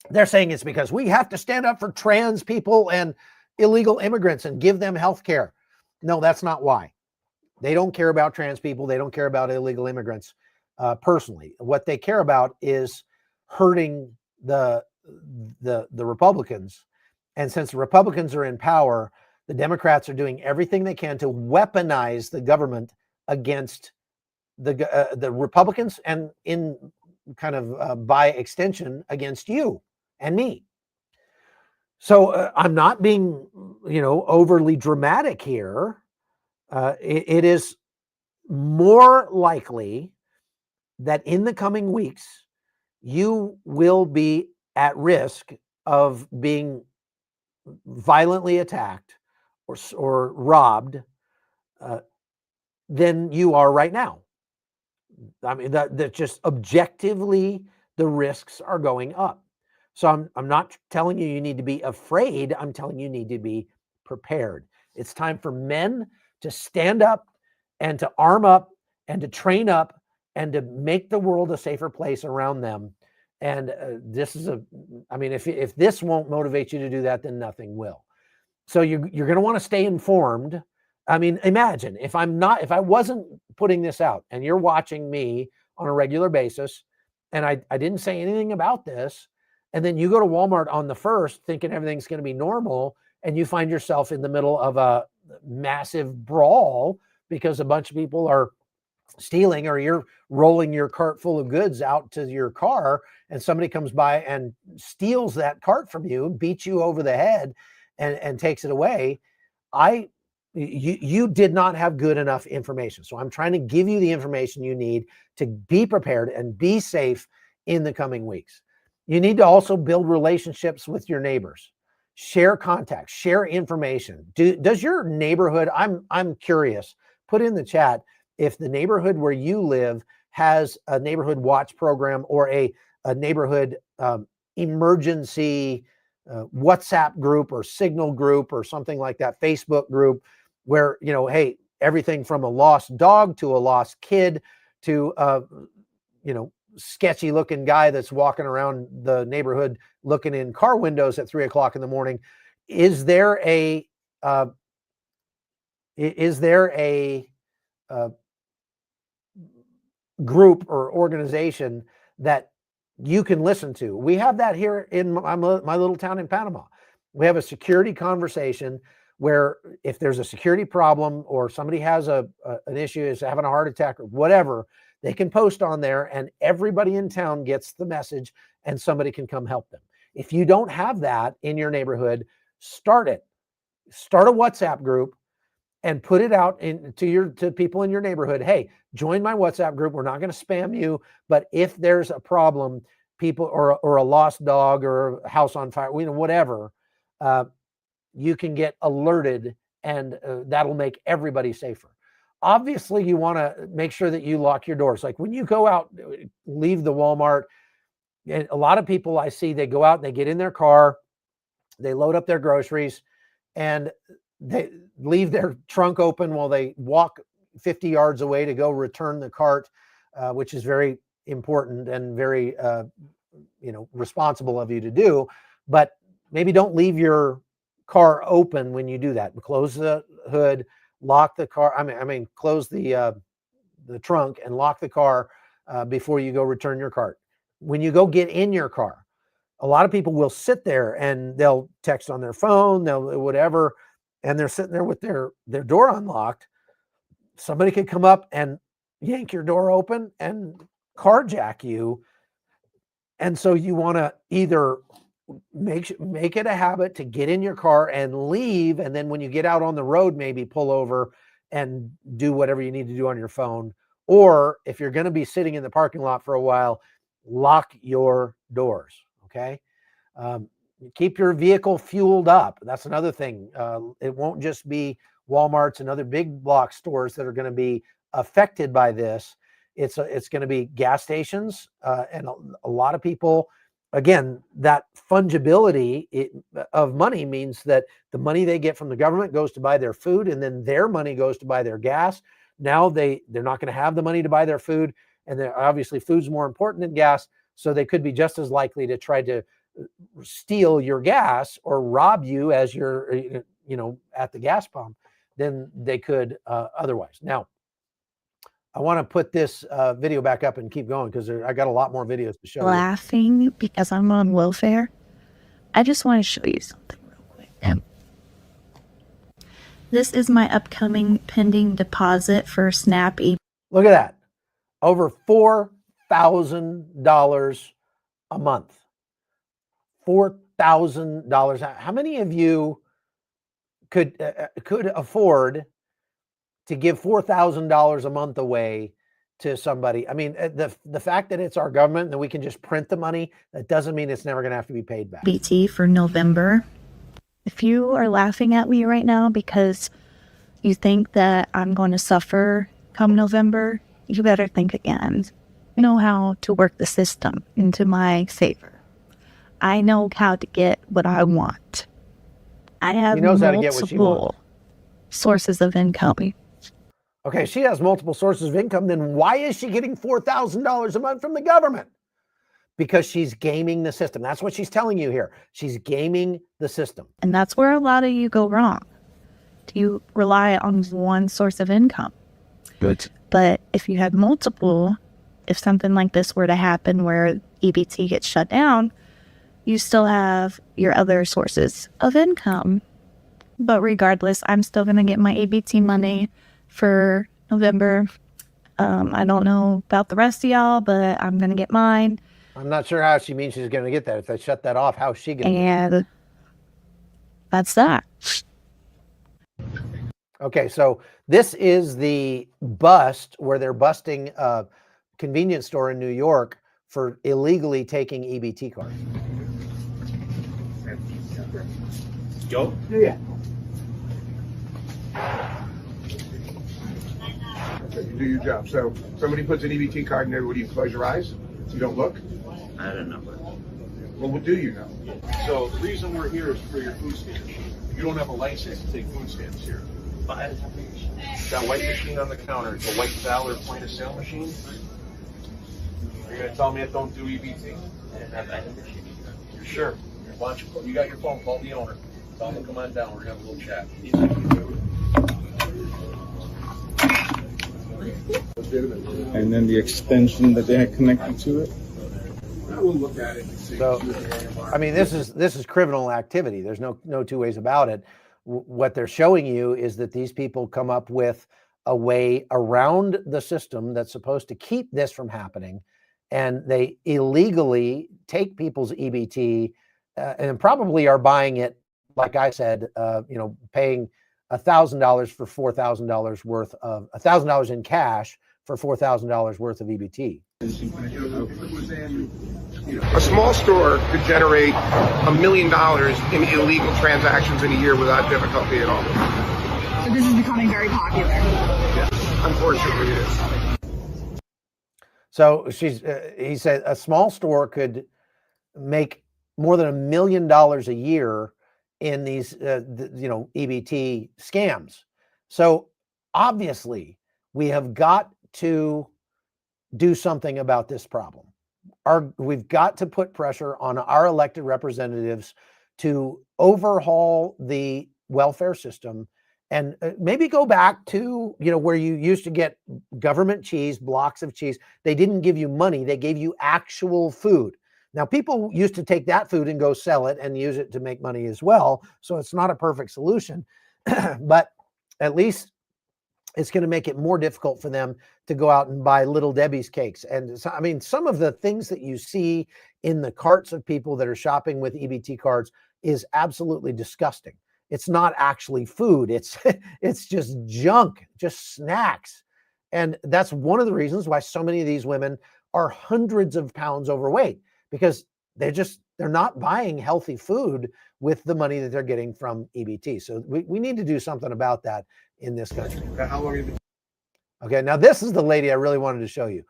They're saying it's because we have to stand up for trans people and illegal immigrants and give them health care. No, that's not why. They don't care about trans people. They don't care about illegal immigrants personally. What they care about is hurting the Republicans. And since the Republicans are in power, the Democrats are doing everything they can to weaponize the government against the Republicans, and in kind of by extension against you and me. So I'm not being, overly dramatic here. It is more likely that in the coming weeks, you will be at risk of being violently attacked or robbed than you are right now. I mean, that just objectively, the risks are going up. So I'm not telling you need to be afraid. I'm telling you need to be prepared. It's time for men to stand up and to arm up and to train up and to make the world a safer place around them. And this is if this won't motivate you to do that, then nothing will. So you're going to want to stay informed. I mean, imagine if I wasn't putting this out and you're watching me on a regular basis and I didn't say anything about this, and then you go to Walmart on the 1st thinking everything's going to be normal, and you find yourself in the middle of a massive brawl because a bunch of people are stealing, or you're rolling your cart full of goods out to your car and somebody comes by and steals that cart from you, beats you over the head and takes it away. You did not have good enough information. So I'm trying to give you the information you need to be prepared and be safe in the coming weeks. You need to also build relationships with your neighbors, share contacts, share information. Does your neighborhood, I'm curious, put in the chat if the neighborhood where you live has a neighborhood watch program or a neighborhood emergency WhatsApp group or Signal group or something like that, Facebook group, where, hey, everything from a lost dog to a lost kid to, sketchy looking guy that's walking around the neighborhood looking in car windows at 3 o'clock in the morning. Is there a group or organization that you can listen to? We have that here in my little town in Panama. We have a security conversation where if there's a security problem or somebody has an issue, is having a heart attack or whatever, they can post on there and everybody in town gets the message and somebody can come help them. If you don't have that in your neighborhood, start it. Start a WhatsApp group and put it out to people in your neighborhood. Hey, join my WhatsApp group. We're not going to spam you, but if there's a problem, people or a lost dog or a house on fire, whatever, you can get alerted, and that'll make everybody safer. Obviously, you want to make sure that you lock your doors. Like when you go out, leave the Walmart, and a lot of people I see, they go out, they get in their car, they load up their groceries, and they leave their trunk open while they walk 50 yards away to go return the cart, which is very important and very, responsible of you to do. But maybe don't leave your car open when you do that. Close the hood, lock the car. Close the trunk and lock the car before you go return your cart. When you go get in your car, a lot of people will sit there and they'll text on their phone, they'll whatever, and they're sitting there with their door unlocked. Somebody could come up and yank your door open and carjack you. And so you want to either make it a habit to get in your car and leave, and then when you get out on the road, maybe pull over and do whatever you need to do on your phone. Or if you're going to be sitting in the parking lot for a while, lock your doors. Okay. Keep your vehicle fueled up. That's another thing. It won't just be Walmarts and other big block stores that are going to be affected by this. It's going to be gas stations, and a lot of people. Again, that fungibility of money means that the money they get from the government goes to buy their food, and then their money goes to buy their gas. Now they're not going to have the money to buy their food, and obviously food's more important than gas, so they could be just as likely to try to steal your gas or rob you as you're at the gas pump than they could otherwise. Now, I want to put this video back up and keep going because I got a lot more videos to show you. Laughing because I'm on welfare. I just want to show you something real quick. This is my upcoming pending deposit for SNAP. Look at that. Over $4,000 a month. $4,000. How many of you could afford to give $4,000 a month away to somebody? I mean, the fact that it's our government and that we can just print the money, that doesn't mean it's never going to have to be paid back. BT for November. If you are laughing at me right now because you think that I'm going to suffer come November, you better think again. I know how to work the system into my favor. I know how to get what I want. I have multiple sources of income. Okay, she has multiple sources of income. Then why is she getting $4,000 a month from the government? Because she's gaming the system. That's what she's telling you here. She's gaming the system. And that's where a lot of you go wrong. You rely on one source of income. Good. But if you have multiple, if something like this were to happen where EBT gets shut down, you still have your other sources of income. But regardless, I'm still going to get my EBT money for November. I don't know about the rest of y'all, but I'm going to get mine. I'm not sure how she means she's going to get that. If they shut that off, how's she going to get that? And that's that. Okay, so this is the bust where they're busting a convenience store in New York for illegally taking EBT cards. Yo? Yeah. Okay, you do your job. So somebody puts an EBT card in there. What do you close your eyes? You don't look? I don't know. Well, what do you know? So the reason we're here is for your food stamps. You don't have a license to take food stamps here. That white machine on the counter, it's a white valor point of sale machine. You're gonna tell me it don't do EBT? You're sure? Why don't you got your phone, call the owner. Tell him to come on down, we're gonna have a little chat. And then the extension that they had connected to it. We'll look at it and see. So, I mean, this is criminal activity. There's no two ways about it. What they're showing you is that these people come up with a way around the system that's supposed to keep this from happening, and they illegally take people's EBT and probably are buying it, like I said, paying $1,000 for $4,000 worth of $1,000 in cash for $4,000 worth of EBT. A small store could generate $1 million in illegal transactions in a year without difficulty at all. So this is becoming very popular. Yes, unfortunately it is. So he said a small store could make more than $1 million a year in these, EBT scams. So obviously we have got to do something about this problem. We've got to put pressure on our elected representatives to overhaul the welfare system and maybe go back to, where you used to get government cheese, blocks of cheese. They didn't give you money. They gave you actual food. Now, people used to take that food and go sell it and use it to make money as well. So it's not a perfect solution, but at least it's going to make it more difficult for them to go out and buy Little Debbie's cakes. And so, I mean, some of the things that you see in the carts of people that are shopping with EBT cards is absolutely disgusting. It's not actually food. It's just junk, just snacks. And that's one of the reasons why so many of these women are hundreds of pounds overweight, because they're not buying healthy food with the money that they're getting from EBT. So we need to do something about that in this country. How long have you been? Okay, now this is the lady I really wanted to show you.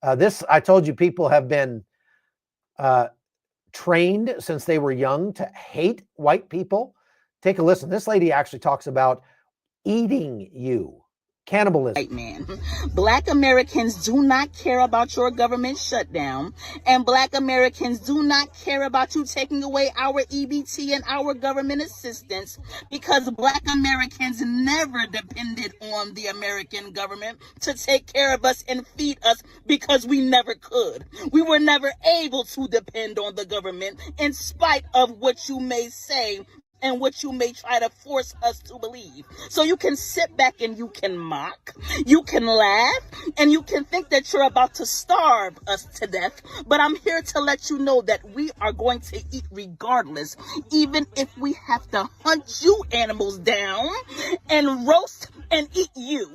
I told you people have been trained since they were young to hate white people. Take a listen. This lady actually talks about eating you. Cannibalism. White man. Black Americans do not care about your government shutdown, and Black Americans do not care about you taking away our EBT and our government assistance, because Black Americans never depended on the American government to take care of us and feed us, because we never could. We were never able to depend on the government, in spite of what you may say and what you may try to force us to believe. So you can sit back and you can mock, you can laugh, and you can think that you're about to starve us to death. But I'm here to let you know that we are going to eat regardless, even if we have to hunt you animals down and roast and eat you.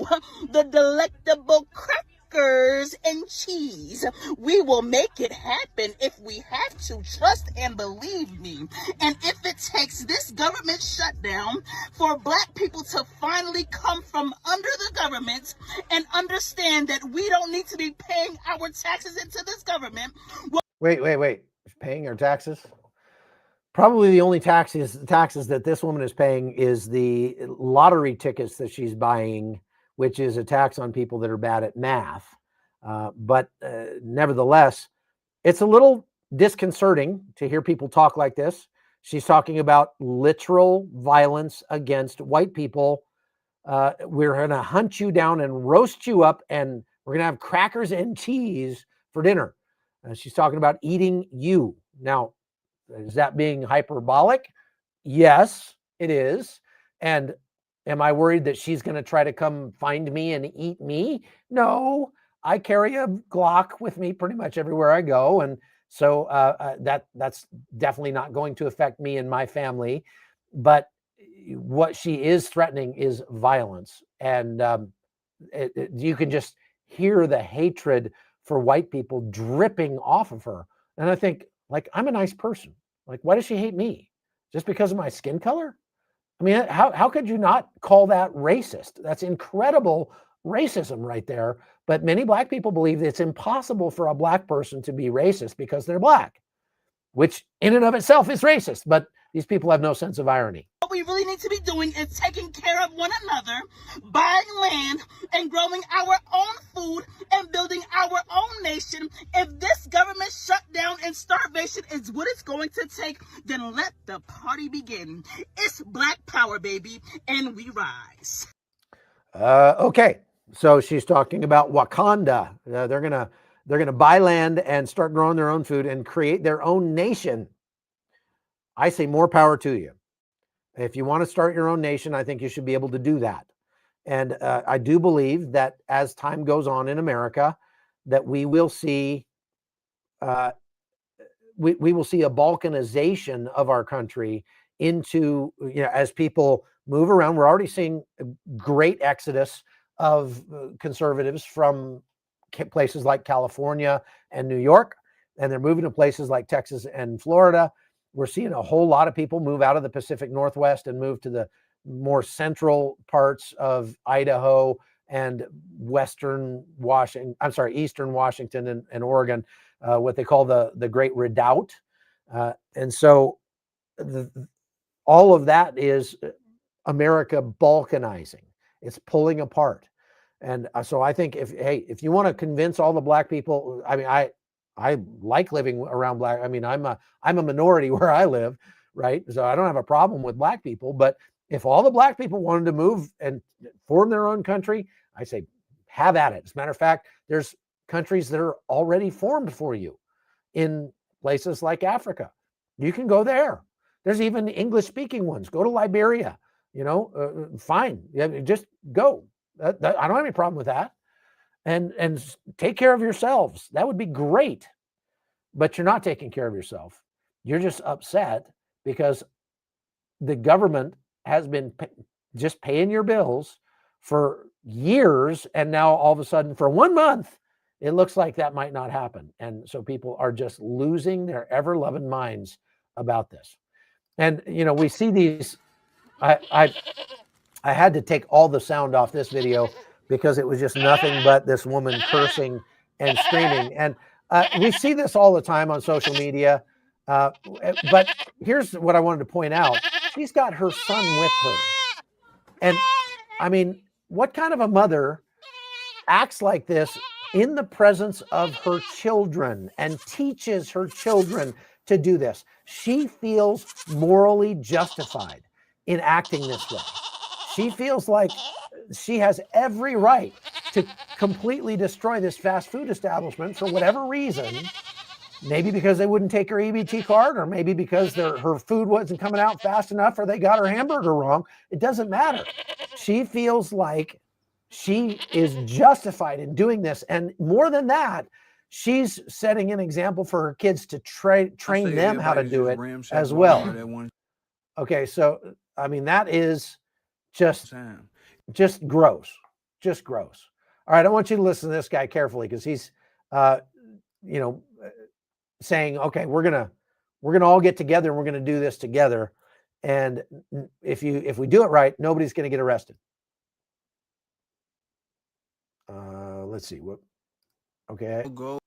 The delectable crackers and cheese. We will make it happen if we have to. Trust and believe me. And if it takes this government shutdown for Black people to finally come from under the government and understand that we don't need to be paying our taxes into this government. Wait. Paying our taxes? Probably the only taxes that this woman is paying is the lottery tickets that she's buying, which is a tax on people that are bad at math. But nevertheless, it's a little disconcerting to hear people talk like this. She's talking about literal violence against white people. We're going to hunt you down and roast you up, and we're going to have crackers and cheese for dinner. She's talking about eating you. Now, is that being hyperbolic? Yes, it is. And am I worried that she's going to try to come find me and eat me? No, I carry a Glock with me pretty much everywhere I go. And so that's definitely not going to affect me and my family. But what she is threatening is violence. And you can just hear the hatred for white people dripping off of her. And I think, like, I'm a nice person. Like, why does she hate me? Just because of my skin color? I mean, how could you not call that racist? That's incredible racism right there. But many Black people believe that it's impossible for a Black person to be racist because they're Black, which in and of itself is racist. But these people have no sense of irony. What we really need to be doing is taking care of one another, buying land and growing our own food and building our own nation. If this government shutdown and starvation is what it's going to take, then let the party begin. It's Black power, baby, and we rise. Okay, so she's talking about Wakanda. They're gonna buy land and start growing their own food and create their own nation. I say more power to you. If you want to start your own nation, I think you should be able to do that. And I do believe that as time goes on in America, that we will see we will see a balkanization of our country into, as people move around. We're already seeing a great exodus of conservatives from places like California and New York, and they're moving to places like Texas and Florida. We're seeing a whole lot of people move out of the Pacific Northwest and move to the more central parts of Idaho and Eastern Washington and Oregon, what they call the Great Redoubt. And so all of that is America balkanizing. It's pulling apart. And so I think if you want to convince all the black people, I mean, I like living around black. I mean, I'm a minority where I live, right? So I don't have a problem with black people. But if all the black people wanted to move and form their own country, I say, have at it. As a matter of fact, there's countries that are already formed for you in places like Africa. You can go there. There's even English speaking ones. Go to Liberia, fine. Just go. I don't have any problem with that. And take care of yourselves. That would be great. But you're not taking care of yourself. You're just upset because the government has been just paying your bills for years. And now all of a sudden for 1 month, it looks like that might not happen. And so people are just losing their ever-loving minds about this. And, we see these, I had to take all the sound off this video because it was just nothing but this woman cursing and screaming. And we see this all the time on social media. But here's what I wanted to point out. She's got her son with her. And I mean, what kind of a mother acts like this in the presence of her children and teaches her children to do this? She feels morally justified in acting this way. She feels like she has every right to completely destroy this fast food establishment for whatever reason. Maybe because they wouldn't take her EBT card, or maybe because her food wasn't coming out fast enough, or they got her hamburger wrong. It doesn't matter. She feels like she is justified in doing this. And more than that, she's setting an example for her kids to train them how to do it as well. Okay, so, I mean, that is just gross. Just gross. All right, I want you to listen to this guy carefully because he's, saying, okay, we're gonna all get together and we're gonna do this together. And if we do it right, nobody's gonna get arrested. Let's see what. Okay. Go.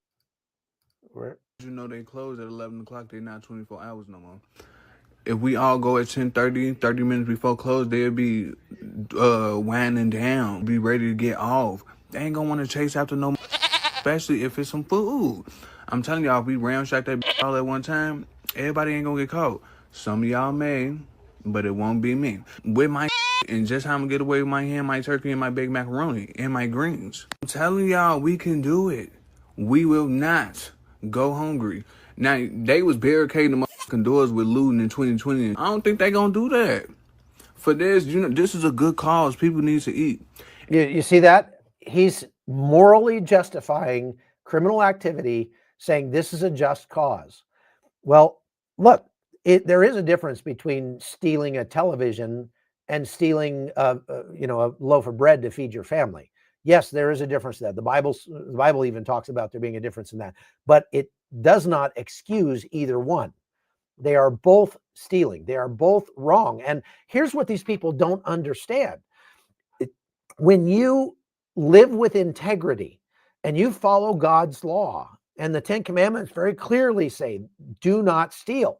Where? They close at 11 o'clock. They're not 24 hours no more. If we all go at 10:30, 30 minutes before close, they'll be winding down, be ready to get off. They ain't gonna want to chase after no, especially if it's some food. I'm telling y'all, if we ramshack that all at one time, everybody ain't gonna get caught. Some of y'all may, but it won't be me. With my and just how I'm gonna get away with my ham, my turkey, and my baked macaroni, and my greens. I'm telling y'all, we can do it. We will not go hungry. Now, they was barricading the motherfucking doors with looting in 2020. I don't think they gonna do that. For this, this is a good cause. People need to eat. You see that? He's morally justifying criminal activity, saying this is a just cause. Well, look, there is a difference between stealing a television and stealing a loaf of bread to feed your family. Yes, there is a difference in that. The Bible even talks about there being a difference in that, but it does not excuse either one. They are both stealing. They are both wrong. And here's what these people don't understand. When you live with integrity and you follow God's law, and the 10 Commandments very clearly say, do not steal.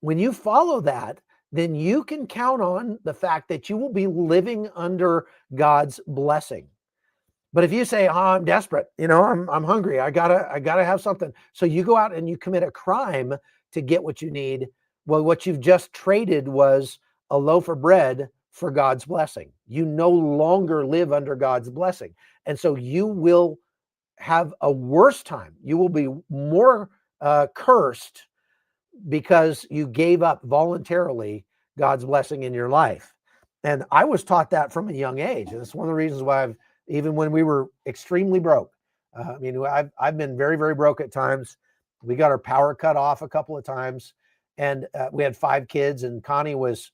When you follow that, then you can count on the fact that you will be living under God's blessing. But if you say, oh, I'm desperate, I'm hungry, I gotta have something. So you go out and you commit a crime to get what you need. Well, what you've just traded was a loaf of bread for God's blessing. You no longer live under God's blessing. And so you will have a worse time. You will be more cursed because you gave up voluntarily God's blessing in your life. And I was taught that from a young age. And it's one of the reasons why even when we were extremely broke, I've been very, very broke at times. We got our power cut off a couple of times. And we had 5 kids, and Connie was,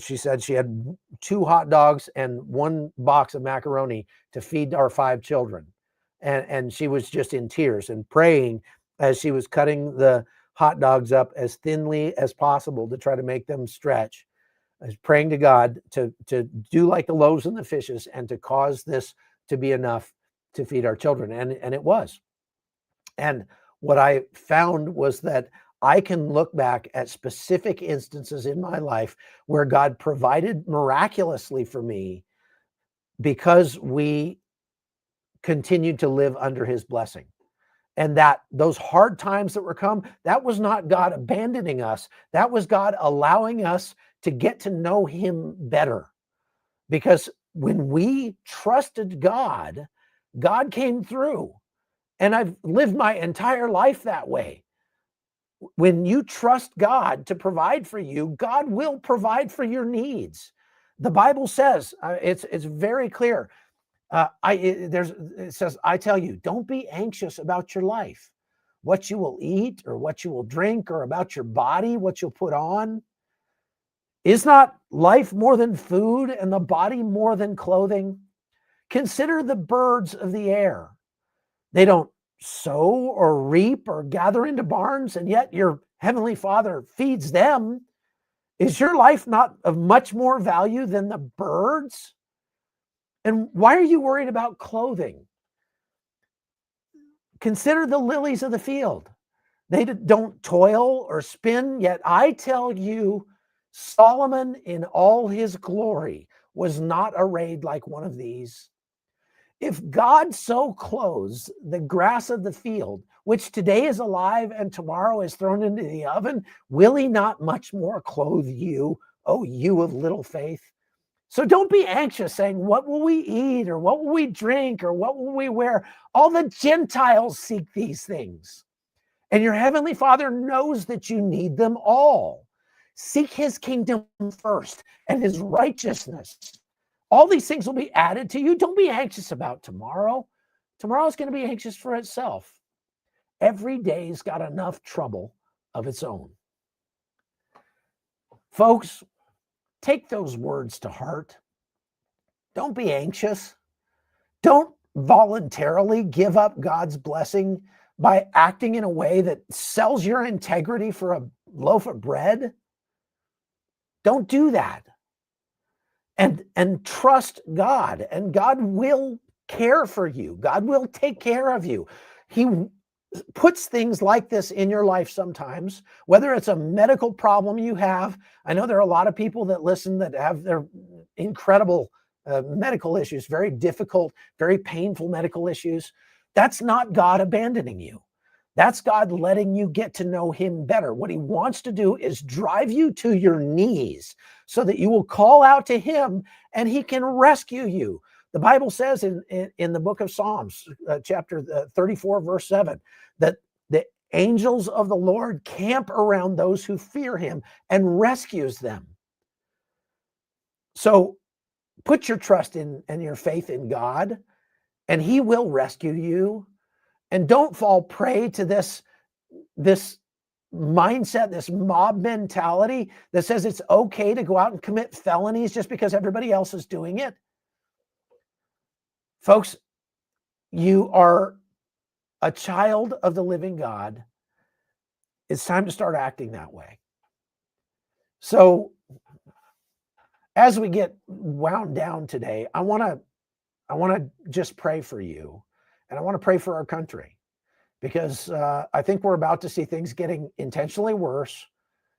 she said she had 2 hot dogs and 1 box of macaroni to feed our 5 children. And she was just in tears and praying as she was cutting the hot dogs up as thinly as possible to try to make them stretch. I was praying to God to do like the loaves and the fishes and to cause this to be enough to feed our children. And it was. And what I found was that I can look back at specific instances in my life where God provided miraculously for me because we continued to live under his blessing. And that those hard times that were come, that was not God abandoning us. That was God allowing us to get to know him better. Because when we trusted God, God came through. And I've lived my entire life that way. When you trust God to provide for you, God will provide for your needs. The Bible says, it's very clear. It says, I tell you, don't be anxious about your life, what you will eat or what you will drink, or about your body, what you'll put on. Is not life more than food and the body more than clothing? Consider the birds of the air. They don't sow or reap or gather into barns, and yet your heavenly Father feeds them. Is your life not of much more value than the birds? And why are you worried about clothing? Consider the lilies of the field. They don't toil or spin, yet I tell you, Solomon in all his glory was not arrayed like one of these. If God so clothes the grass of the field, which today is alive and tomorrow is thrown into the oven, will he not much more clothe you, O you of little faith? So don't be anxious saying, what will we eat, or what will we drink, or what will we wear? All the Gentiles seek these things. And your heavenly Father knows that you need them all. Seek his kingdom first and his righteousness. All these things will be added to you. Don't be anxious about tomorrow. Tomorrow's going to be anxious for itself. Every day's got enough trouble of its own. Folks, take those words to heart. Don't be anxious. Don't voluntarily give up God's blessing by acting in a way that sells your integrity for a loaf of bread. Don't do that. And trust God, and God will care for you. God will take care of you. He puts things like this in your life sometimes, whether it's a medical problem you have. I know there are a lot of people that listen that have their incredible medical issues, very difficult, very painful medical issues. That's not God abandoning you. That's God letting you get to know him better. What he wants to do is drive you to your knees so that you will call out to him and he can rescue you. The Bible says in the book of Psalms, chapter 34, verse 7, that the angels of the Lord camp around those who fear him and rescues them. So put your trust in and your faith in God, and he will rescue you. And don't fall prey to this mindset, this mob mentality that says it's okay to go out and commit felonies just because everybody else is doing it. Folks, you are a child of the living God. It's time to start acting that way. So as we get wound down today, I want to just pray for you. And I want to pray for our country, because I think we're about to see things getting intentionally worse.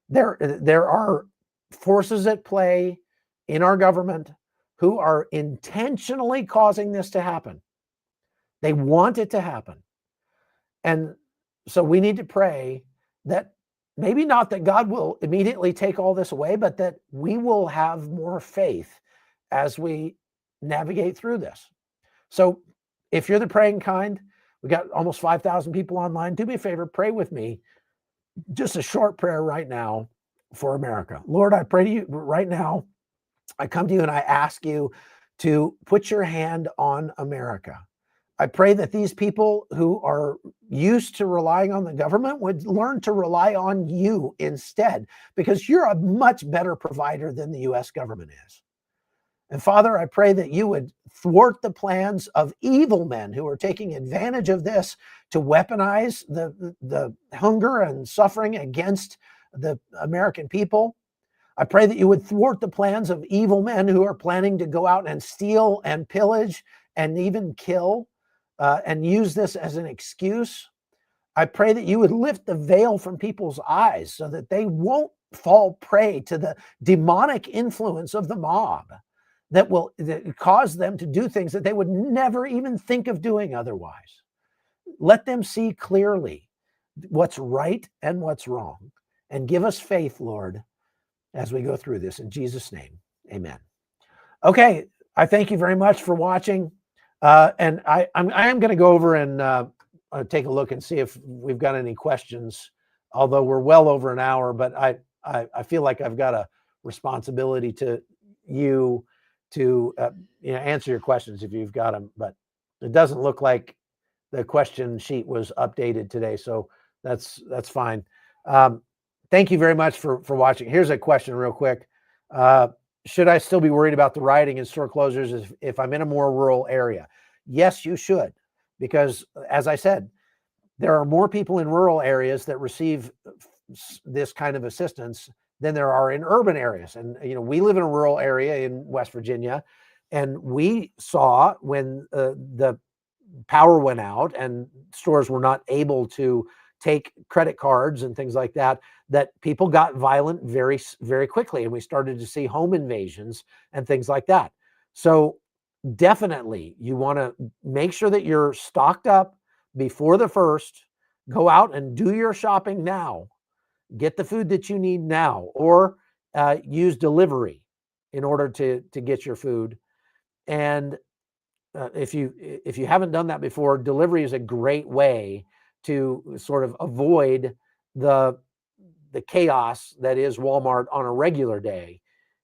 There are forces at play in our government who are intentionally causing this to happen. They want it to happen. And so we need to pray that maybe not that God will immediately take all this away, but that we will have more faith as we navigate through this. So if you're the praying kind, we got almost 5,000 people online. Do me a favor, pray with me. Just a short prayer right now for America. Lord, I pray to you right now. I come to you and I ask you to put your hand on America. I pray that these people who are used to relying on the government would learn to rely on you instead, because you're a much better provider than the U.S. government is. And Father, I pray that you would thwart the plans of evil men who are taking advantage of this to weaponize the hunger and suffering against the American people. I pray that you would thwart the plans of evil men who are planning to go out and steal and pillage and even kill and use this as an excuse. I pray that you would lift the veil from people's eyes so that they won't fall prey to the demonic influence of the mob that will cause them to do things that they would never even think of doing otherwise. Let them see clearly what's right and what's wrong, and give us faith, Lord, as we go through this. In Jesus' name, amen. Okay, I thank you very much for watching. And I am going to go over and take a look and see if we've got any questions, although we're well over an hour, but I feel like I've got a responsibility to you to answer your questions if you've got them, but it doesn't look like the question sheet was updated today, so that's fine. Thank you very much for watching. Here's a question real quick. Should I still be worried about the rioting and store closures if I'm in a more rural area? Yes, you should, because as I said, there are more people in rural areas that receive this kind of assistance than there are in urban areas. And, we live in a rural area in West Virginia, and we saw when the power went out and stores were not able to take credit cards and things like that, that people got violent very, very quickly. And we started to see home invasions and things like that. So definitely you want to make sure that you're stocked up before the 1st. Go out and do your shopping now. Get the food that you need now, or use delivery in order to get your food. And if you haven't done that before, delivery is a great way to sort of avoid the chaos that is Walmart on a regular day.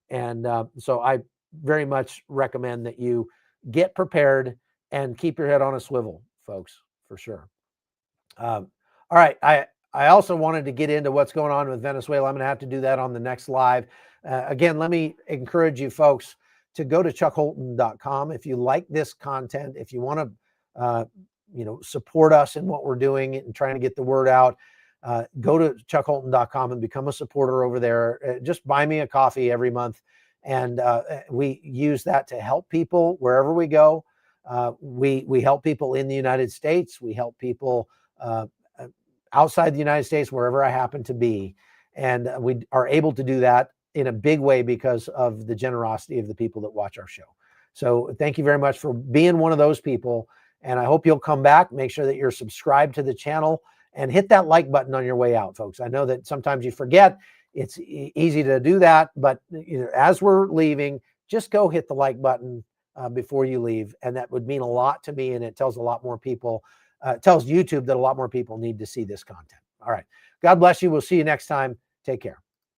And so I very much recommend that you get prepared and keep your head on a swivel, folks, for sure. All right. I also wanted to get into what's going on with Venezuela. I'm going to have to do that on the next live. Again, let me encourage you folks to go to chuckholton.com. If you like this content, if you want to, support us in what we're doing and trying to get the word out, go to chuckholton.com and become a supporter over there. Just buy me a coffee every month. And we use that to help people wherever we go. We help people in the United States. We help people outside the United States, wherever I happen to be. And we are able to do that in a big way because of the generosity of the people that watch our show. So thank you very much for being one of those people. And I hope you'll come back. Make sure that you're subscribed to the channel and hit that like button on your way out, folks. I know that sometimes you forget. It's easy to do that, but as we're leaving, just go hit the like button before you leave. And that would mean a lot to me. And it tells a lot more people, tells YouTube that a lot more people need to see this content. All right. God bless you. We'll see you next time. Take care.